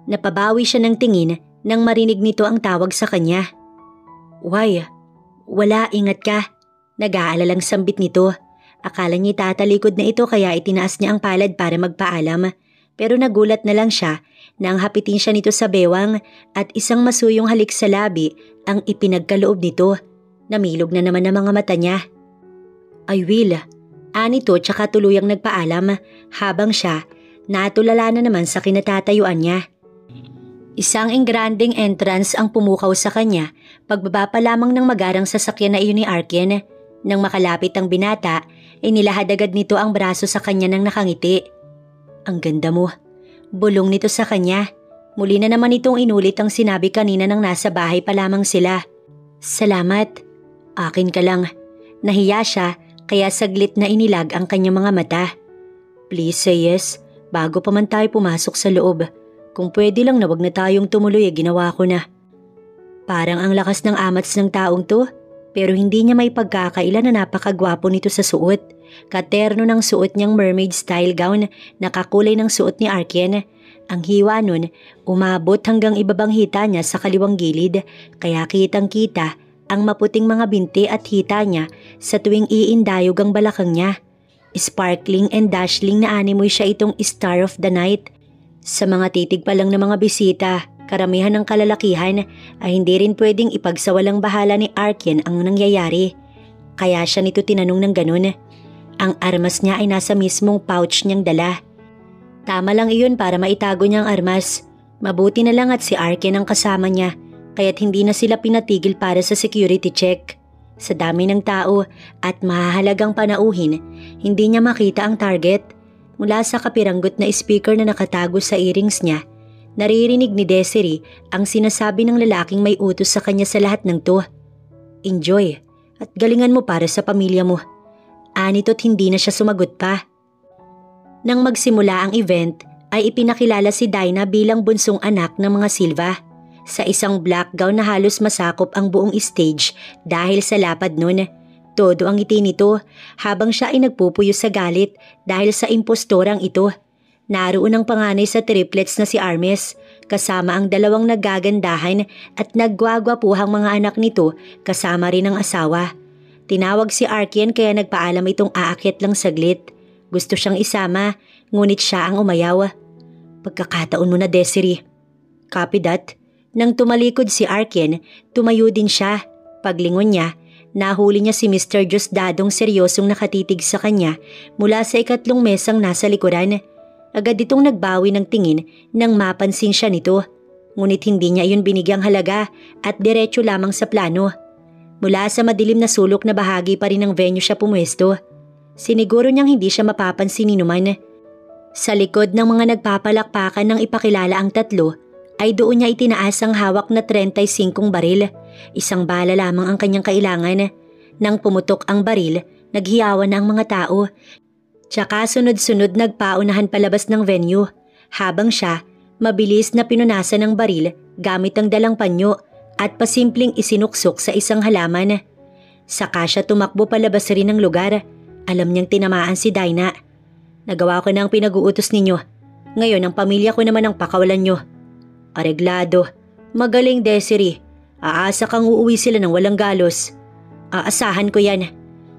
S1: Napabawi siya ng tingin nang marinig nito ang tawag sa kanya. Why? Wala, ingat ka. Nag-aalalang sambit nito. Akala niya tatalikod na ito kaya itinaas niya ang palad para magpaalam. Pero nagulat na lang siya nang hapitin siya nito sa bewang at isang masuyong halik sa labi ang ipinagkaloob nito. Namilog na naman ang mga mata niya. I will. Anito tsaka tuluyang nagpaalam habang siya natulala na naman sa kinatatayuan niya. Isang engranding entrance ang pumukaw sa kanya pagbaba pa lamang ng magarang sasakyan na iyon ni Arken. Nang makalapit ang binata, inilahad agad nito ang braso sa kanya nang nakangiti. Ang ganda mo. Bulong nito sa kanya. Muli na naman itong inulit ang sinabi kanina nang nasa bahay pa lamang sila. Salamat. Akin ka lang. Nahiya siya kaya saglit na inilag ang kanyang mga mata. Please say yes bago pa man tayo pumasok sa loob. Kung pwede lang na wag na tayong tumuloy ginawa ko na. Parang ang lakas ng amats ng taong to pero hindi niya may pagkakaila na napakagwapo nito sa suot. Katerno ng suot niyang mermaid style gown na kakulay ng suot ni Arken Ang hiwa nun umabot hanggang ibabang hita niya sa kaliwang gilid, kaya kitang-kita ang maputing mga binti at hita niya sa tuwing iindayog ang balakang niya. Sparkling and dazzling na animoy siya itong Star of the Night. Sa mga titig pa lang ng mga bisita, karamihan ng kalalakihan ay hindi rin pwedeng ipagsawalang bahala ni Arken ang nangyayari. Kaya siya nito tinanong ng ganun. Ang armas niya ay nasa mismong pouch niyang dala. Tama lang iyon para maitago niya ang armas. Mabuti na lang at si Arken ang kasama niya, kaya't hindi na sila pinatigil para sa security check. Sa dami ng tao at mahahalagang panauhin, hindi niya makita ang target. Mula sa kapiranggot na speaker na nakatago sa earrings niya, naririnig ni Desiree ang sinasabi ng lalaking may utos sa kanya sa lahat ng to. Enjoy at galingan mo para sa pamilya mo. Anito't hindi na siya sumagot pa. Nang magsimula ang event, ay ipinakilala si Dinah bilang bunsong anak ng mga Silva. Sa isang black gown na halos masakop ang buong stage dahil sa lapad nun. Todo ang ngiti nito habang siya ay nagpupuyo sa galit dahil sa impostorang ito. Naroon ang panganay sa triplets na si Armes, kasama ang dalawang nagagandahan at nagwagwapuhang mga anak nito kasama rin ang asawa. Tinawag si Arken kaya nagpaalam itong aakyat lang saglit. Gusto siyang isama, ngunit siya ang umayaw. Pagkakataon mo na, Desiree. Copy that. Nang tumalikod si Arken, tumayo din siya. Paglingon niya, nahuli niya si Mr. Diosdadong seryosong nakatitig sa kanya mula sa ikatlong mesang nasa likuran. Agad itong nagbawi ng tingin nang mapansin siya nito. Ngunit hindi niya iyon binigyang halaga at diretso lamang sa plano. Mula sa madilim na sulok na bahagi pa rin ng venue siya pumuesto. Siniguro niyang hindi siya mapapansin ni Numan. Sa likod ng mga nagpapalakpakan ng ipakilala ang tatlo, ay doon niya itinaas ang hawak na 35 baril. Isang bala lamang ang kanyang kailangan. Nang pumutok ang baril, naghiyawan na ang mga tao. Tsaka sunod-sunod nagpaunahan palabas ng venue. Habang siya, mabilis na pinunasan ng baril gamit ang dalang panyo at pasimpleng isinuksok sa isang halaman. Saka siya tumakbo palabas rin ng lugar. Alam niyang tinamaan si Dinah. Nagawa ko na ang pinag-uutos ninyo. Ngayon ang pamilya ko naman ang pakawalan nyo. Areglado. Magaling, Desiree. Aasa kang uuwi sila ng walang galos. Aasahan ko yan.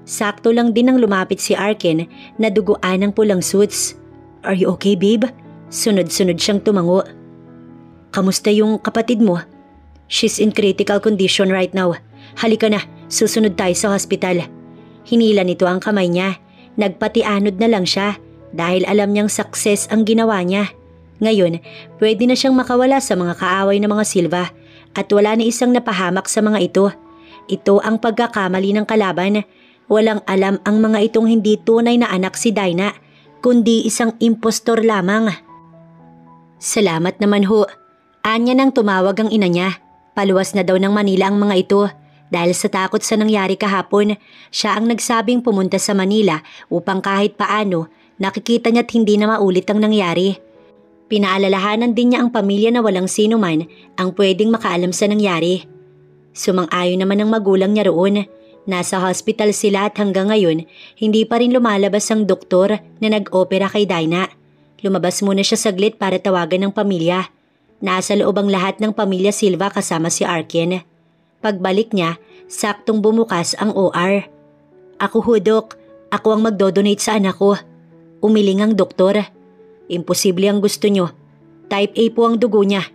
S1: Sakto lang din nang lumapit si Arken na duguan ng pulang suits. Are you okay, babe? Sunod-sunod siyang tumango. Kamusta yung kapatid mo? She's in critical condition right now. Halika na, susunod tayo sa hospital. Hinila nito ang kamay niya. Nagpatianod na lang siya dahil alam niyang success ang ginawa niya. Ngayon, pwede na siyang makawala sa mga kaaway ng mga Silva at wala na isang napahamak sa mga ito. Ito ang pagkakamali ng kalaban. Walang alam ang mga itong hindi tunay na anak si Dinah, kundi isang impostor lamang. Salamat naman ho. Anya nang tumawag ang ina niya. Paluwas na daw ng Manila ang mga ito. Dahil sa takot sa nangyari kahapon, siya ang nagsabing pumunta sa Manila upang kahit paano nakikita niya't hindi na maulit ang nangyari. Pinaalalahanan din niya ang pamilya na walang sino man ang pwedeng makaalam sa nangyari. Sumang-ayon naman ang magulang niya roon. Nasa hospital sila at hanggang ngayon hindi pa rin lumalabas ang doktor na nag-opera kay Dinah. Lumabas muna siya saglit para tawagan ng pamilya. Nasa loob ang lahat ng pamilya Silva kasama si Arken. Pagbalik niya, saktong bumukas ang OR. Ako ho, Dok. Ako ang magdodonate sa anak ko. Umiling ang doktor. Imposible ang gusto nyo. Type A po ang dugo niya.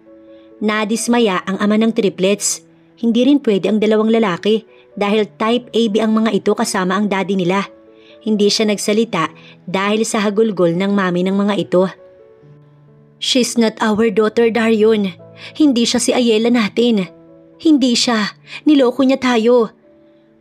S1: Nadismaya ang ama ng triplets. Hindi rin pwede ang dalawang lalaki dahil type AB ang mga ito kasama ang daddy nila. Hindi siya nagsalita dahil sa hagulgol ng mami ng mga ito. She's not our daughter, Darion. Hindi siya si Ayela natin. Hindi siya. Niloko niya tayo.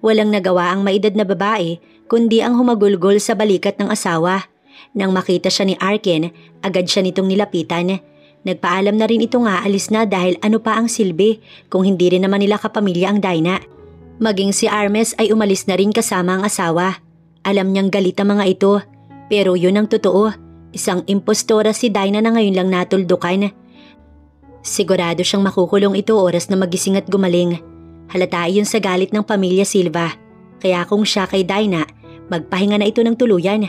S1: Walang nagawa ang maedad na babae kundi ang humagulgol sa balikat ng asawa. Nang makita siya ni Arken, agad siya nitong nilapitan. Nagpaalam na rin itong aalis na dahil ano pa ang silbi kung hindi rin naman nila kapamilya ang Dinah. Maging si Armes ay umalis na rin kasama ang asawa. Alam niyang galit ang mga ito, pero yun ang totoo. Isang impostora si Dinah na ngayon lang natuldukan. Sigurado siyang makukulong ito oras na magising at gumaling. Halata iyon sa galit ng pamilya Silva. Kaya kung siya kay Dinah, magpahinga na ito ng tuluyan.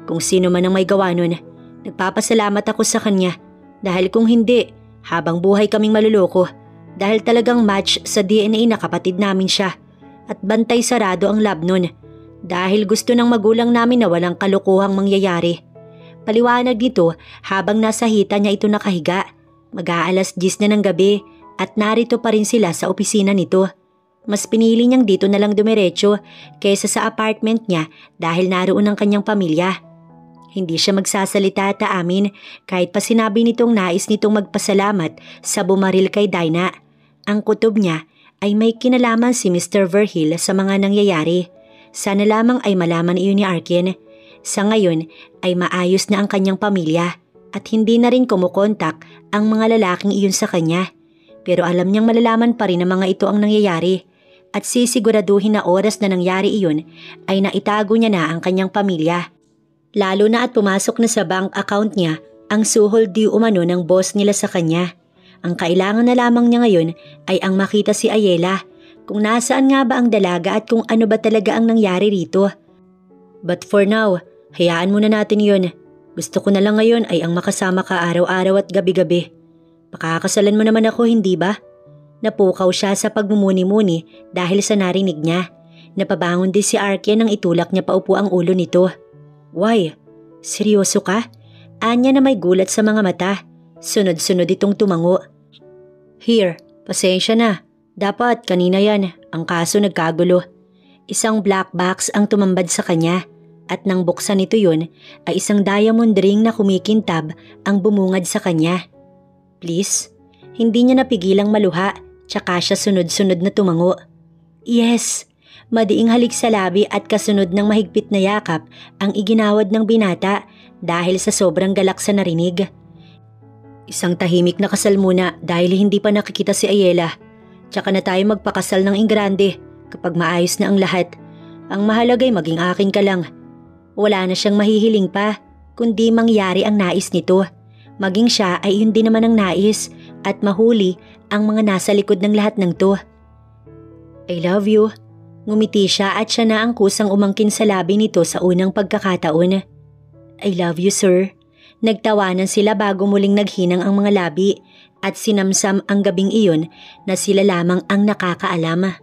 S1: Kung sino man ang may gawa nun, nagpapasalamat ako sa kanya Dahil kung hindi, habang buhay kaming maluloko. Dahil talagang match sa DNA na kapatid namin siya. At bantay sarado ang lab nun. Dahil gusto ng magulang namin na walang kalokohang mangyayari. Paliwanag nito habang nasa hita niya ito nakahiga. Mag-aalas 10 na ng gabi at narito pa rin sila sa opisina nito. Mas pinili niyang dito na lang dumiretso kaysa sa apartment niya dahil naroon ang kanyang pamilya. Hindi siya magsasalita at aamin kahit pa sinabi nitong nais nitong magpasalamat sa bumaril kay Dinah. Ang kutob niya ay may kinalaman si Mr. Verhill sa mga nangyayari. Sana lamang ay malaman iyon ni Arkin. Sa ngayon ay maayos na ang kanyang pamilya at hindi na rin kumukontak ang mga lalaking iyon sa kanya. Pero alam niyang malalaman pa rin na mga ito ang nangyayari. At sisiguraduhin na oras na nangyari iyon ay naitago niya na ang kanyang pamilya. Lalo na at pumasok na sa bank account niya ang suhol di umano ng boss nila sa kanya. Ang kailangan na lamang niya ngayon ay ang makita si Ayela, kung nasaan nga ba ang dalaga at kung ano ba talaga ang nangyari rito. But for now, hayaan muna natin yun. Gusto ko na lang ngayon ay ang makasama ka araw-araw at gabi-gabi. Pakakasalan mo naman ako, hindi ba? Napukaw siya sa pagmumuni-muni dahil sa narinig niya. Napabangon din si Arkin nang itulak niya paupo ang ulo nito. Why? Seryoso ka? Anya na may gulat sa mga mata. Sunod-sunod itong tumango. Here, pasensya na. Dapat kanina yan. Ang kaso nagkagulo. Isang black box ang tumambad sa kanya. At nang buksan ito yun, ay isang diamond ring na kumikintab ang bumungad sa kanya. Please? Hindi niya napigilang maluha. Tsaka siya sunod-sunod na tumango. Yes! Madiing halik sa labi at kasunod ng mahigpit na yakap ang iginawad ng binata dahil sa sobrang galak sa narinig. Isang tahimik na kasal muna dahil hindi pa nakikita si Ayela. Tsaka na tayo magpakasal ng ingrande kapag maayos na ang lahat. Ang mahalagay maging akin ka lang. Wala na siyang mahihiling pa kundi mangyari ang nais nito. Maging siya ay yun din naman ang nais at mahuli ang mga nasa likod ng lahat ng to. I love you. Ngumiti siya at siya na ang kusang umangkin sa labi nito sa unang pagkakataon. I love you, sir. Nagtawanan sila bago muling naghinang ang mga labi at sinamsam ang gabing iyon na sila lamang ang nakakaalam.